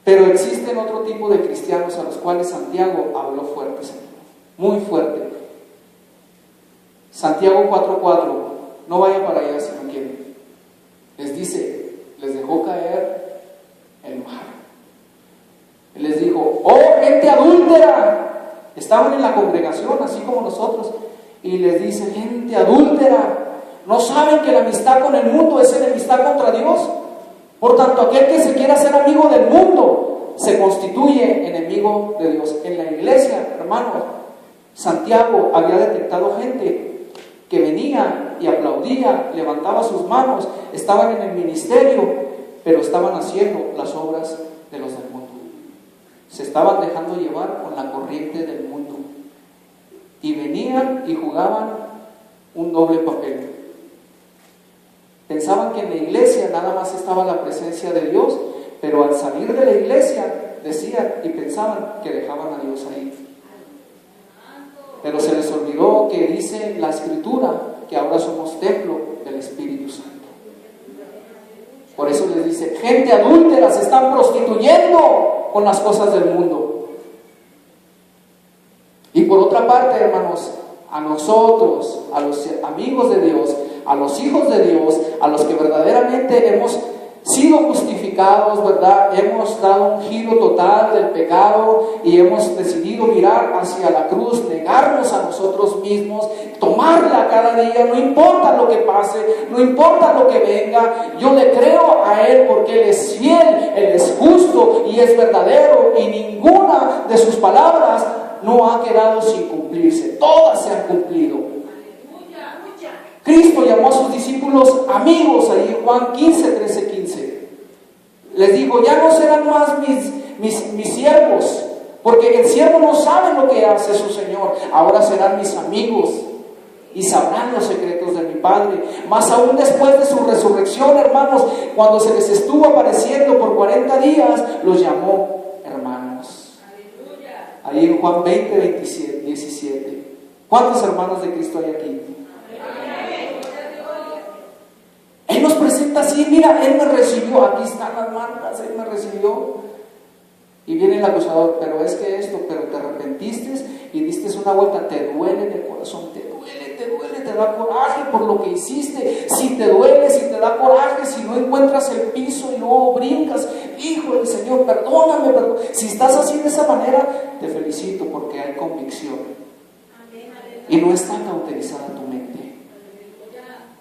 Pero existen otro tipo de cristianos a los cuales Santiago habló fuerte, Señor, muy fuerte. Santiago 4:4, no vaya para allá si no quiere. Les dice, les dejó caer el mar. Les dijo: oh gente adúltera. Estaban en la congregación así como nosotros, y les dice: gente adúltera, ¿no saben que la amistad con el mundo es enemistad contra Dios? Por tanto, aquel que se quiera ser amigo del mundo se constituye enemigo de Dios. En la iglesia, hermanos, Santiago había detectado gente que venía y aplaudía, levantaba sus manos, estaban en el ministerio, pero estaban haciendo las obras de los del mundo. Se estaban dejando llevar con la corriente del mundo, y venían y jugaban un doble papel. Pensaban que en la iglesia nada más estaba la presencia de Dios, pero al salir de la iglesia decían y pensaban que dejaban a Dios ahí. Pero se les olvidó que dice la Escritura que ahora somos templo del Espíritu Santo. Por eso les dice: gente adúltera, se están prostituyendo con las cosas del mundo. Y por otra parte, hermanos, a nosotros, a los amigos de Dios, a los hijos de Dios, a los que verdaderamente hemos sido justificados, ¿verdad? Hemos dado un giro total del pecado y hemos decidido mirar hacia la cruz, negarnos a nosotros mismos, tomarla cada día, no importa lo que pase, no importa lo que venga. Yo le creo a Él porque Él es fiel, Él es justo y es verdadero, y ninguna de sus palabras no ha quedado sin cumplirse, todas se han cumplido. Cristo llamó a sus discípulos amigos, ahí en Juan 15:13-15. Les dijo: ya no serán más mis siervos, porque el siervo no sabe lo que hace su Señor. Ahora serán mis amigos y sabrán los secretos de mi Padre. Más aún después de su resurrección, hermanos, cuando se les estuvo apareciendo por 40 días, los llamó hermanos. Ahí en Juan 20:17. ¿Cuántos hermanos de Cristo hay aquí? Él nos presenta así: mira, Él me recibió, aquí están las marcas, Él me recibió. Y viene el acusador: pero es que esto, pero te arrepentiste y diste una vuelta, te duele en el corazón, te duele, te da coraje por lo que hiciste. Si te duele, si te da coraje, si no encuentras el piso y luego brincas, hijo del Señor, perdóname. Si estás así de esa manera, te felicito porque hay convicción y no está cauterizada tu mente.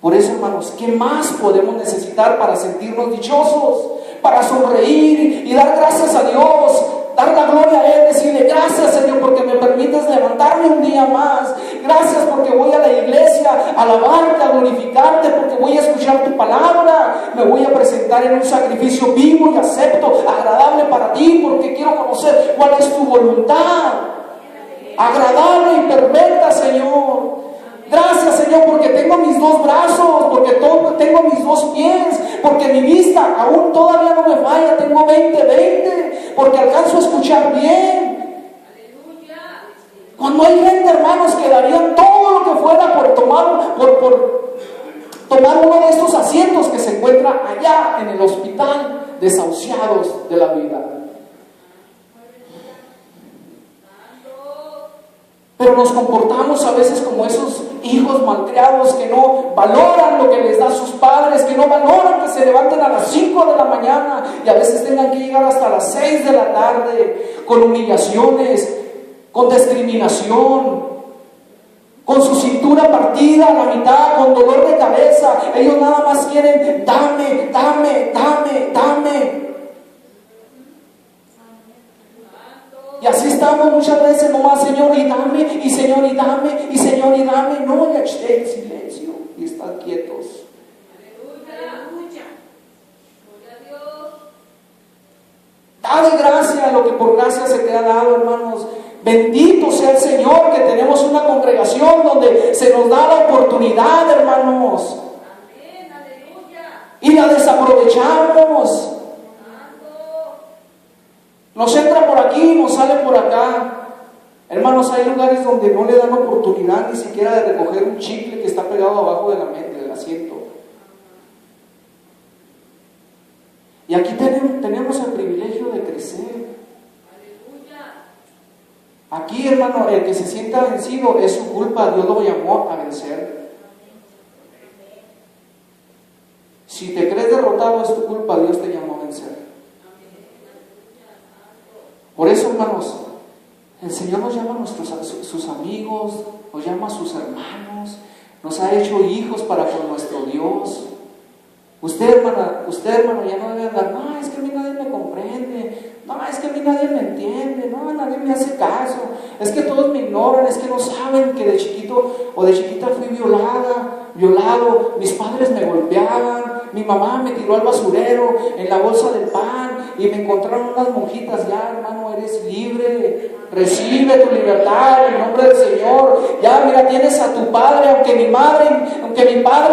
Por eso, hermanos, ¿qué más podemos necesitar para sentirnos dichosos? Para sonreír y dar gracias a Dios, dar la gloria a Él, decirle: gracias, Señor, porque me permites levantarme un día más. Gracias porque voy a la iglesia a alabarte, a glorificarte, porque voy a escuchar tu palabra. Me voy a presentar en un sacrificio vivo y acepto, agradable para ti, porque quiero conocer cuál es tu voluntad. Agradable y perfecta, Señor. Gracias, Señor, porque tengo mis dos brazos, porque tengo mis dos pies, porque mi vista aún todavía no me falla, tengo 20/20, porque alcanzo a escuchar bien. Cuando hay gente, hermanos, que darían todo lo que fuera por tomar uno de estos asientos que se encuentra allá en el hospital, desahuciados de la vida. Pero nos comportamos a veces como esos hijos malcriados que no valoran lo que les da sus padres, que no valoran que se levanten a las 5 de la mañana y a veces tengan que llegar hasta las 6 de la tarde, con humillaciones, con discriminación, con su cintura partida a la mitad, con dolor de cabeza. Ellos nada más quieren, dame, dame, dame, dame. Y así estamos muchas veces nomás, Señor, y dame, y Señor, y dame, y Señor, y dame. No, ya esté en silencio y están quietos. Dale gracia a lo que por gracia se te ha dado, hermanos. Bendito sea el Señor que tenemos una congregación donde se nos da la oportunidad, hermanos. Y la desaprovechamos. Nos entra por aquí, nos sale por acá. Hermanos, hay lugares donde no le dan oportunidad ni siquiera de recoger un chicle que está pegado abajo de del asiento. Y aquí tenemos el privilegio de crecer. Aquí, hermano, el que se sienta vencido es su culpa. Dios lo llamó a vencer. Si te crees derrotado es tu culpa. Dios te llamó a vencer. Por eso, hermanos, el Señor nos llama a sus amigos, nos llama a sus hermanos, nos ha hecho hijos para con nuestro Dios. Usted, hermano, ya no debe andar, no, es que a mí nadie me comprende, no, es que a mí nadie me entiende, no, nadie me hace caso, es que todos me ignoran, es que no saben que de chiquito o de chiquita fui violado, mis padres me golpeaban, mi mamá me tiró al basurero en la bolsa del pan y me encontraron unas monjitas. Ya, hermano, eres libre, recibe tu libertad en el nombre del Señor. Ya, mira, tienes a tu padre, aunque mi padre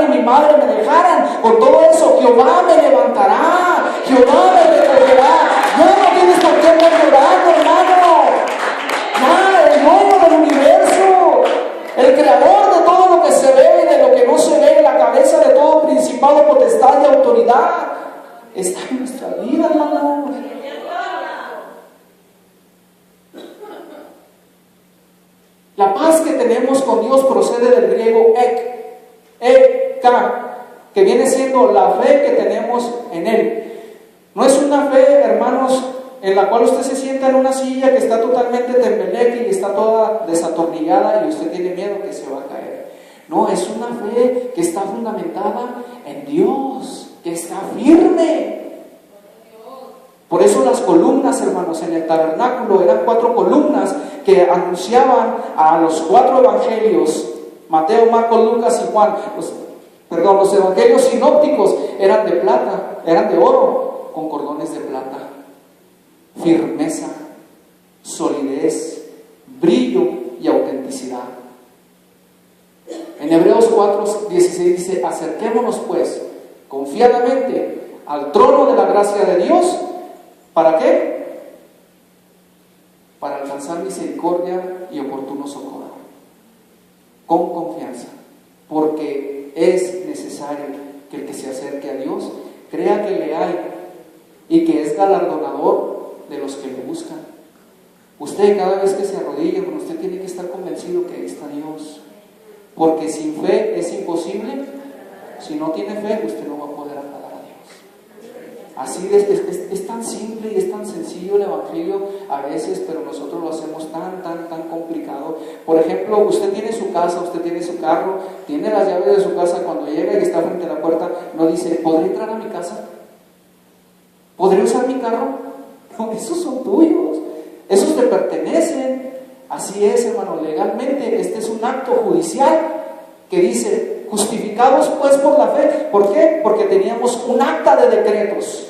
y mi madre me dejaran, con todo eso Jehová me levantará, Jehová me recogerá. Ya no tienes por qué andar llorando, hermano. Ya, el dueño del universo, el creador de todo lo que se ve y de lo que no se ve, la cabeza de todo principado, potestad y autoridad, está en nuestra vida, hermano. La paz que tenemos con Dios procede del griego ek, que viene siendo la fe que tenemos en Él. No es una fe, hermanos, en la cual usted se sienta en una silla que está totalmente tembeleque y está toda desatornillada y usted tiene miedo que se va a caer. No, es una fe que está fundamentada en Dios, que está firme. Por eso las columnas, hermanos, en el tabernáculo eran 4 columnas que anunciaban a los 4 evangelios, Mateo, Marcos, Lucas y Juan. Los evangelios sinópticos eran de plata, eran de oro, con cordones de plata. Firmeza, solidez, brillo y autenticidad. En Hebreos 4:16 dice: acerquémonos pues confiadamente al trono de la gracia de Dios. ¿Para qué? Para alcanzar misericordia y oportuno socorro. Con confianza, porque es necesario que el que se acerque a Dios crea que le hay y que es galardonador de los que lo buscan. Usted, cada vez que se arrodilla, usted tiene que estar convencido que ahí está Dios, porque sin fe es imposible. Si no tiene fe, usted no va a poder agradar a Dios. Así es tan simple y es tan sencillo el evangelio a veces, pero nosotros lo hacemos tan complicado. Por ejemplo, usted tiene su casa, usted tiene su carro, tiene las llaves de su casa. Cuando llega y está frente a la puerta, no dice: ¿podré entrar a mi casa? ¿Podré usar mi carro? No, esos son tuyos, esos te pertenecen. Así es, hermano, legalmente este es un acto judicial que dice: justificados pues por la fe. ¿Por qué? Porque teníamos un acta de decretos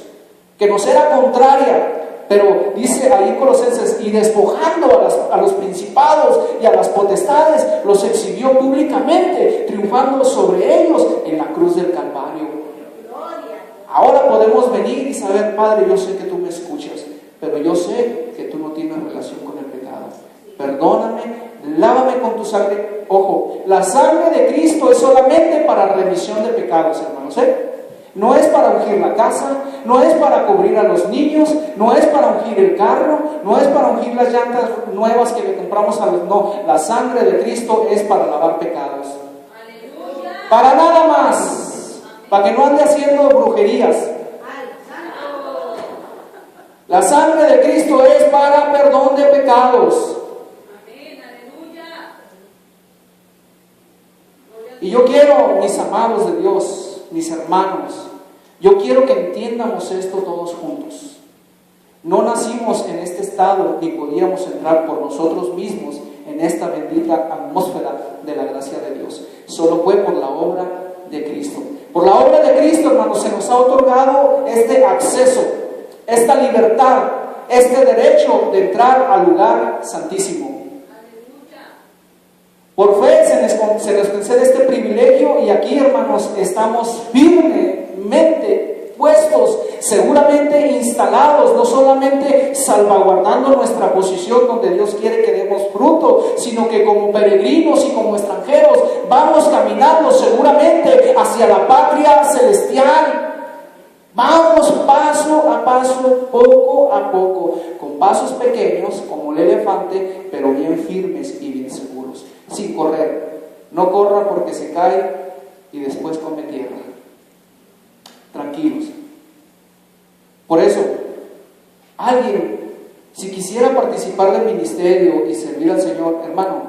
que nos era contraria, pero dice ahí en Colosenses: y despojando a los principados y a las potestades, los exhibió públicamente, triunfando sobre ellos en la cruz del Calvario. Ahora podemos venir y saber: Padre, yo sé que tú me escuchas, pero yo sé que tú no tienes relación con el pecado. Perdóname, lávame con tu sangre. Ojo, la sangre de Cristo es solamente para remisión de pecados, hermanos, No es para ungir la casa, no es para cubrir a los niños, no es para ungir el carro, no es para ungir las llantas nuevas que le compramos a los... No, la sangre de Cristo es para lavar pecados. ¡Aleluya! Para nada más, para que no ande haciendo brujerías. La sangre de Cristo es para perdón de pecados. Amén, aleluya. Y yo quiero, mis amados de Dios, mis hermanos, yo quiero que entiendamos esto todos juntos. No nacimos en este estado ni podíamos entrar por nosotros mismos en esta bendita atmósfera de la gracia de Dios. Solo fue por la obra de Cristo. Por la obra de Cristo, hermanos, se nos ha otorgado este acceso, esta libertad, este derecho de entrar al lugar santísimo. Por fe se nos concede este privilegio y aquí, hermanos, estamos firmemente puestos, seguramente instalados, no solamente salvaguardando nuestra posición donde Dios quiere que demos fruto, sino que como peregrinos y como extranjeros vamos caminando seguramente hacia la patria celestial. Vamos paso a paso, poco a poco, con pasos pequeños como el elefante, pero bien firmes y bien seguros, sin correr. No corra porque se cae y después come tierra. Tranquilos. Por eso, alguien, si quisiera participar del ministerio y servir al Señor, hermano,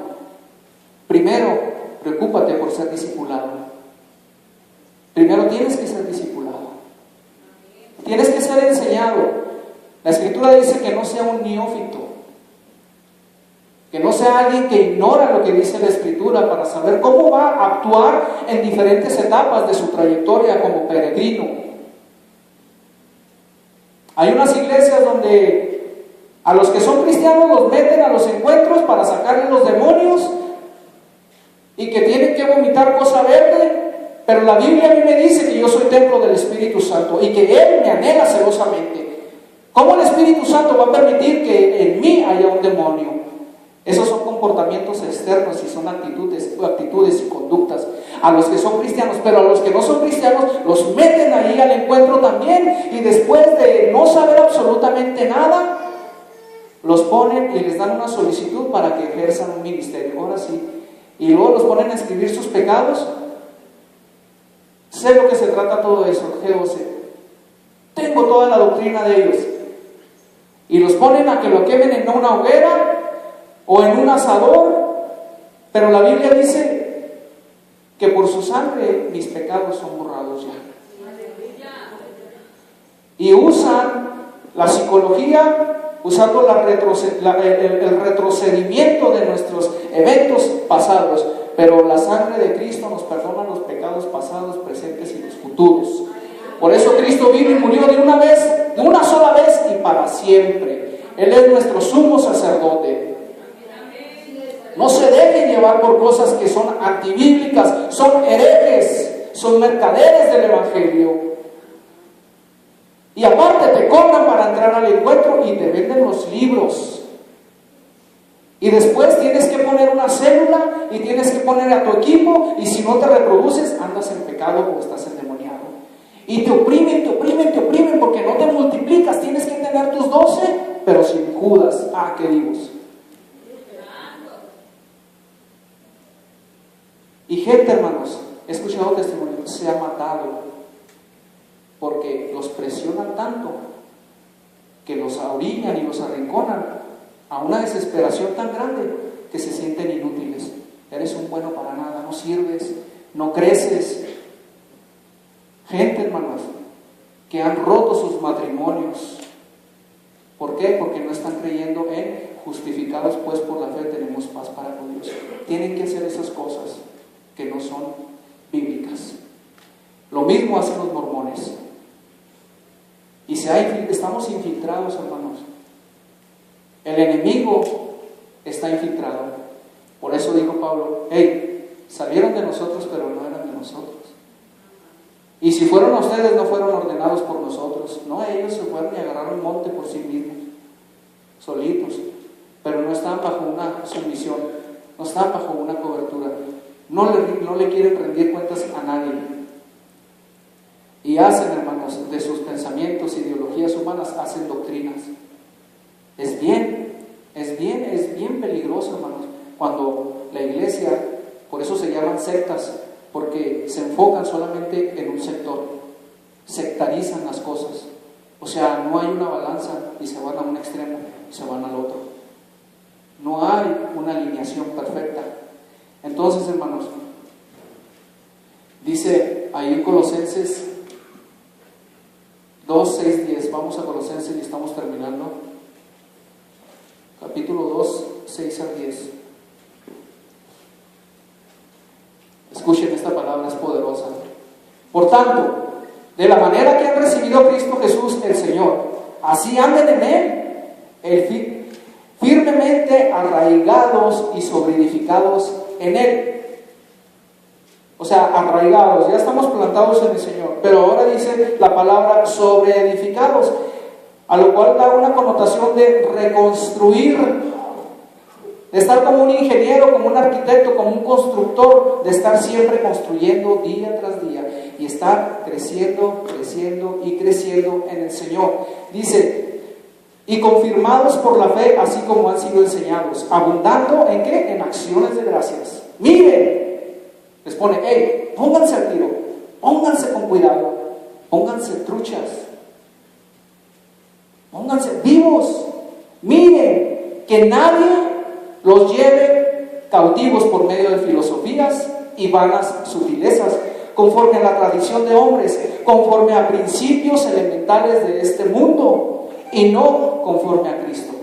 primero, preocúpate por ser discipulado. Primero tienes que ser discipulado. Tienes que ser enseñado. La Escritura dice que no sea un neófito, que no sea alguien que ignora lo que dice la Escritura para saber cómo va a actuar en diferentes etapas de su trayectoria como peregrino. Hay unas iglesias donde a los que son cristianos los meten a los encuentros para sacarle los demonios y que tienen que vomitar cosa verde. Pero la Biblia a mí me dice que yo soy templo del Espíritu Santo y que Él me anhela celosamente. ¿Cómo el Espíritu Santo va a permitir que en mí haya un demonio? Esos son comportamientos externos y son actitudes y conductas a los que son cristianos, pero a los que no son cristianos los meten ahí al encuentro también y después de no saber absolutamente nada, los ponen y les dan una solicitud para que ejerzan un ministerio. Ahora sí. Y luego los ponen a escribir sus pecados. Sé lo que se trata todo eso, G12. Tengo toda la doctrina de ellos. Y los ponen a que lo quemen en una hoguera o en un asador. Pero la Biblia dice que por su sangre mis pecados son borrados ya. Y usan la psicología, usando el retrocedimiento de nuestros eventos pasados. Pero la sangre de Cristo nos perdona los pecados pasados, presentes y los futuros. Por eso Cristo vino y murió de una vez, de una sola vez y para siempre. Él es nuestro sumo sacerdote. No se dejen llevar por cosas que son antibíblicas, son herejes, son mercaderes del Evangelio. Y aparte te cobran para entrar al encuentro y te venden los libros. Y después tienes que poner una célula y tienes que poner a tu equipo, y si no te reproduces andas en pecado o estás endemoniado. Y te oprimen porque no te multiplicas. Tienes que tener tus 12, pero sin Judas. ¿Qué digo? Y gente, hermanos, he escuchado testimonios, se ha matado porque los presionan tanto que los orillan y los arrinconan a una desesperación tan grande que se sienten inútiles. Eres un bueno para nada, no sirves, no creces. Gente, hermanos, que han roto sus matrimonios. ¿Por qué? Porque no están creyendo en justificados pues por la fe tenemos paz para con Dios. Tienen que hacer esas cosas que no son bíblicas. Lo mismo hacen los mormones. Y estamos infiltrados, hermanos. El enemigo está infiltrado. Por eso dijo Pablo, salieron de nosotros, pero no eran de nosotros. Y si fueron a ustedes, no fueron ordenados por nosotros. No, ellos se fueron y agarraron el monte por sí mismos, solitos. Pero no estaban bajo una sumisión, no estaban bajo una cobertura. No le quieren rendir cuentas a nadie. Y hacen, hermanos, de sus pensamientos, ideologías humanas, hacen doctrinas. Es bien peligroso, hermanos, cuando la iglesia, por eso se llaman sectas, porque se enfocan solamente en un sector, sectarizan las cosas. O sea, no hay una balanza y se van a un extremo y se van al otro. No hay una alineación perfecta. Entonces, hermanos, dice ahí en Colosenses 2, 6, 10. Vamos a Colosenses y estamos terminando. Capítulo 2, 6 al 10. Escuchen, esta palabra es poderosa. Por tanto, de la manera que han recibido a Cristo Jesús el Señor, así anden en Él, firmemente arraigados y sobreedificados en Él. O sea, arraigados, ya estamos plantados en el Señor, pero ahora dice la palabra sobreedificados, a lo cual da una connotación de reconstruir, de estar como un ingeniero, como un arquitecto, como un constructor, de estar siempre construyendo día tras día y estar creciendo, creciendo y creciendo en el Señor. Dice, y confirmados por la fe, así como han sido enseñados, abundando ¿en qué? En acciones de gracias. Miren, les pone, hey, pónganse al tiro, pónganse con cuidado, pónganse truchas, pónganse vivos. Miren, que nadie los lleve cautivos por medio de filosofías y vanas sutilezas, conforme a la tradición de hombres, conforme a principios elementales de este mundo, y no conforme a Cristo.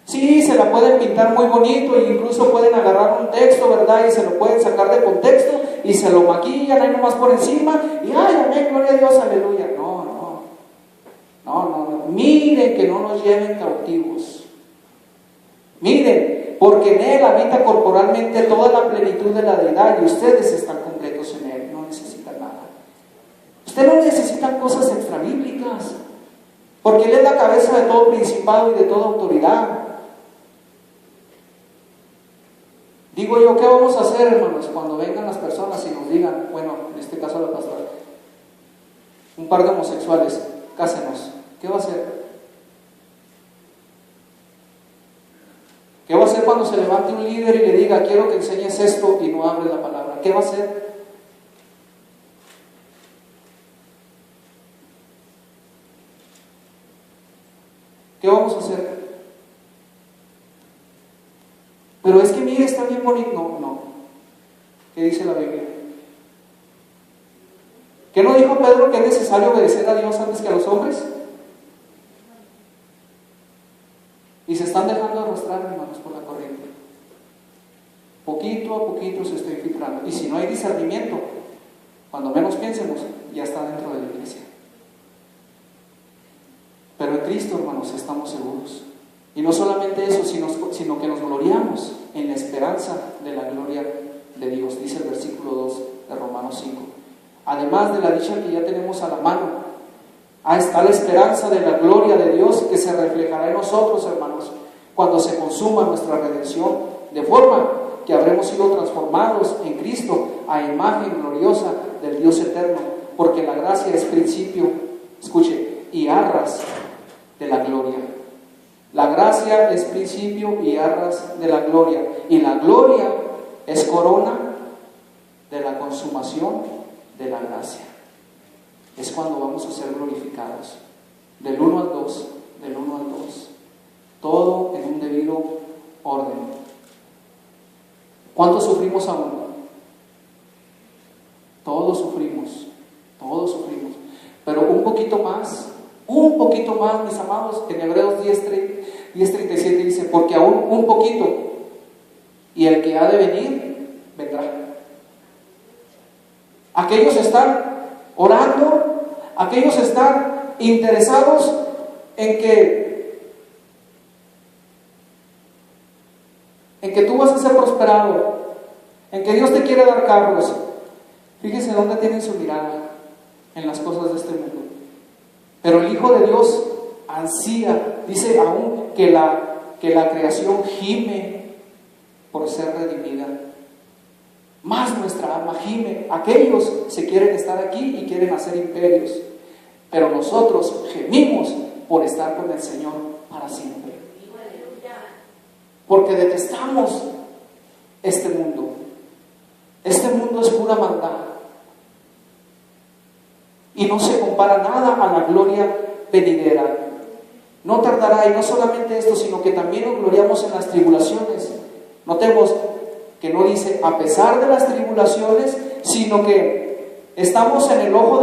Sí, se la pueden pintar muy bonito e incluso pueden agarrar un texto, ¿verdad? Y se lo pueden sacar de contexto y se lo maquillan ahí nomás por encima y ¡ay, amén, gloria a Dios, aleluya! No. Miren que no nos lleven cautivos. Miren, porque en Él habita corporalmente toda la plenitud de la deidad y ustedes están completos en Él, no necesitan nada. Ustedes no necesitan cosas extrabíblicas, porque Él es la cabeza de todo principado y de toda autoridad. Digo yo, ¿qué vamos a hacer, hermanos, cuando vengan las personas y nos digan, bueno, en este caso la pastora, un par de homosexuales, cásenos? ¿Qué va a hacer? ¿Qué va a hacer cuando se levante un líder y le diga, quiero que enseñes esto y no hables la palabra? ¿Qué va a hacer? ¿Qué vamos a hacer? Pero es que mire, está bien bonito. No. ¿Qué dice la Biblia? ¿Qué no dijo Pedro que es necesario obedecer a Dios antes que a los hombres? Y se están dejando arrastrar, hermanos, por la corriente. Poquito a poquito se está infiltrando. Y si no hay discernimiento, cuando menos pensemos, ya está dentro de la iglesia. Pero en Cristo, hermanos, estamos seguros. Y no solamente eso, sino que nos gloriamos en la esperanza de la gloria de Dios, dice el versículo 2 de Romanos 5. Además de la dicha que ya tenemos a la mano, está la esperanza de la gloria de Dios que se reflejará en nosotros, hermanos, cuando se consuma nuestra redención, de forma que habremos sido transformados en Cristo a imagen gloriosa del Dios eterno, porque la gracia es principio, escuche, y arras de la gloria. La gracia es principio y arras de la gloria, y la gloria es corona de la consumación de la gracia. Es cuando vamos a ser glorificados. Del 1 al 2, todo en un debido orden. ¿Cuánto sufrimos aún? Todos sufrimos, pero un poquito más, mis amados. En Hebreos 10:37 dice, porque aún un poquito, y el que ha de venir, vendrá. Aquellos están orando, aquellos están interesados en que tú vas a ser prosperado, en que Dios te quiere dar carros. Fíjense dónde tienen su mirada, en las cosas de este mundo. Pero el Hijo de Dios ansía, dice aún que la creación gime por ser redimida. Más nuestra alma gime. Aquellos se quieren estar aquí y quieren hacer imperios, pero nosotros gemimos por estar con el Señor para siempre, porque detestamos este mundo. Este mundo es pura maldad. y no se compara nada a la gloria venidera. No tardará, y no solamente esto, sino que también nos gloriamos en las tribulaciones. Notemos que no dice a pesar de las tribulaciones, sino que estamos en el ojo de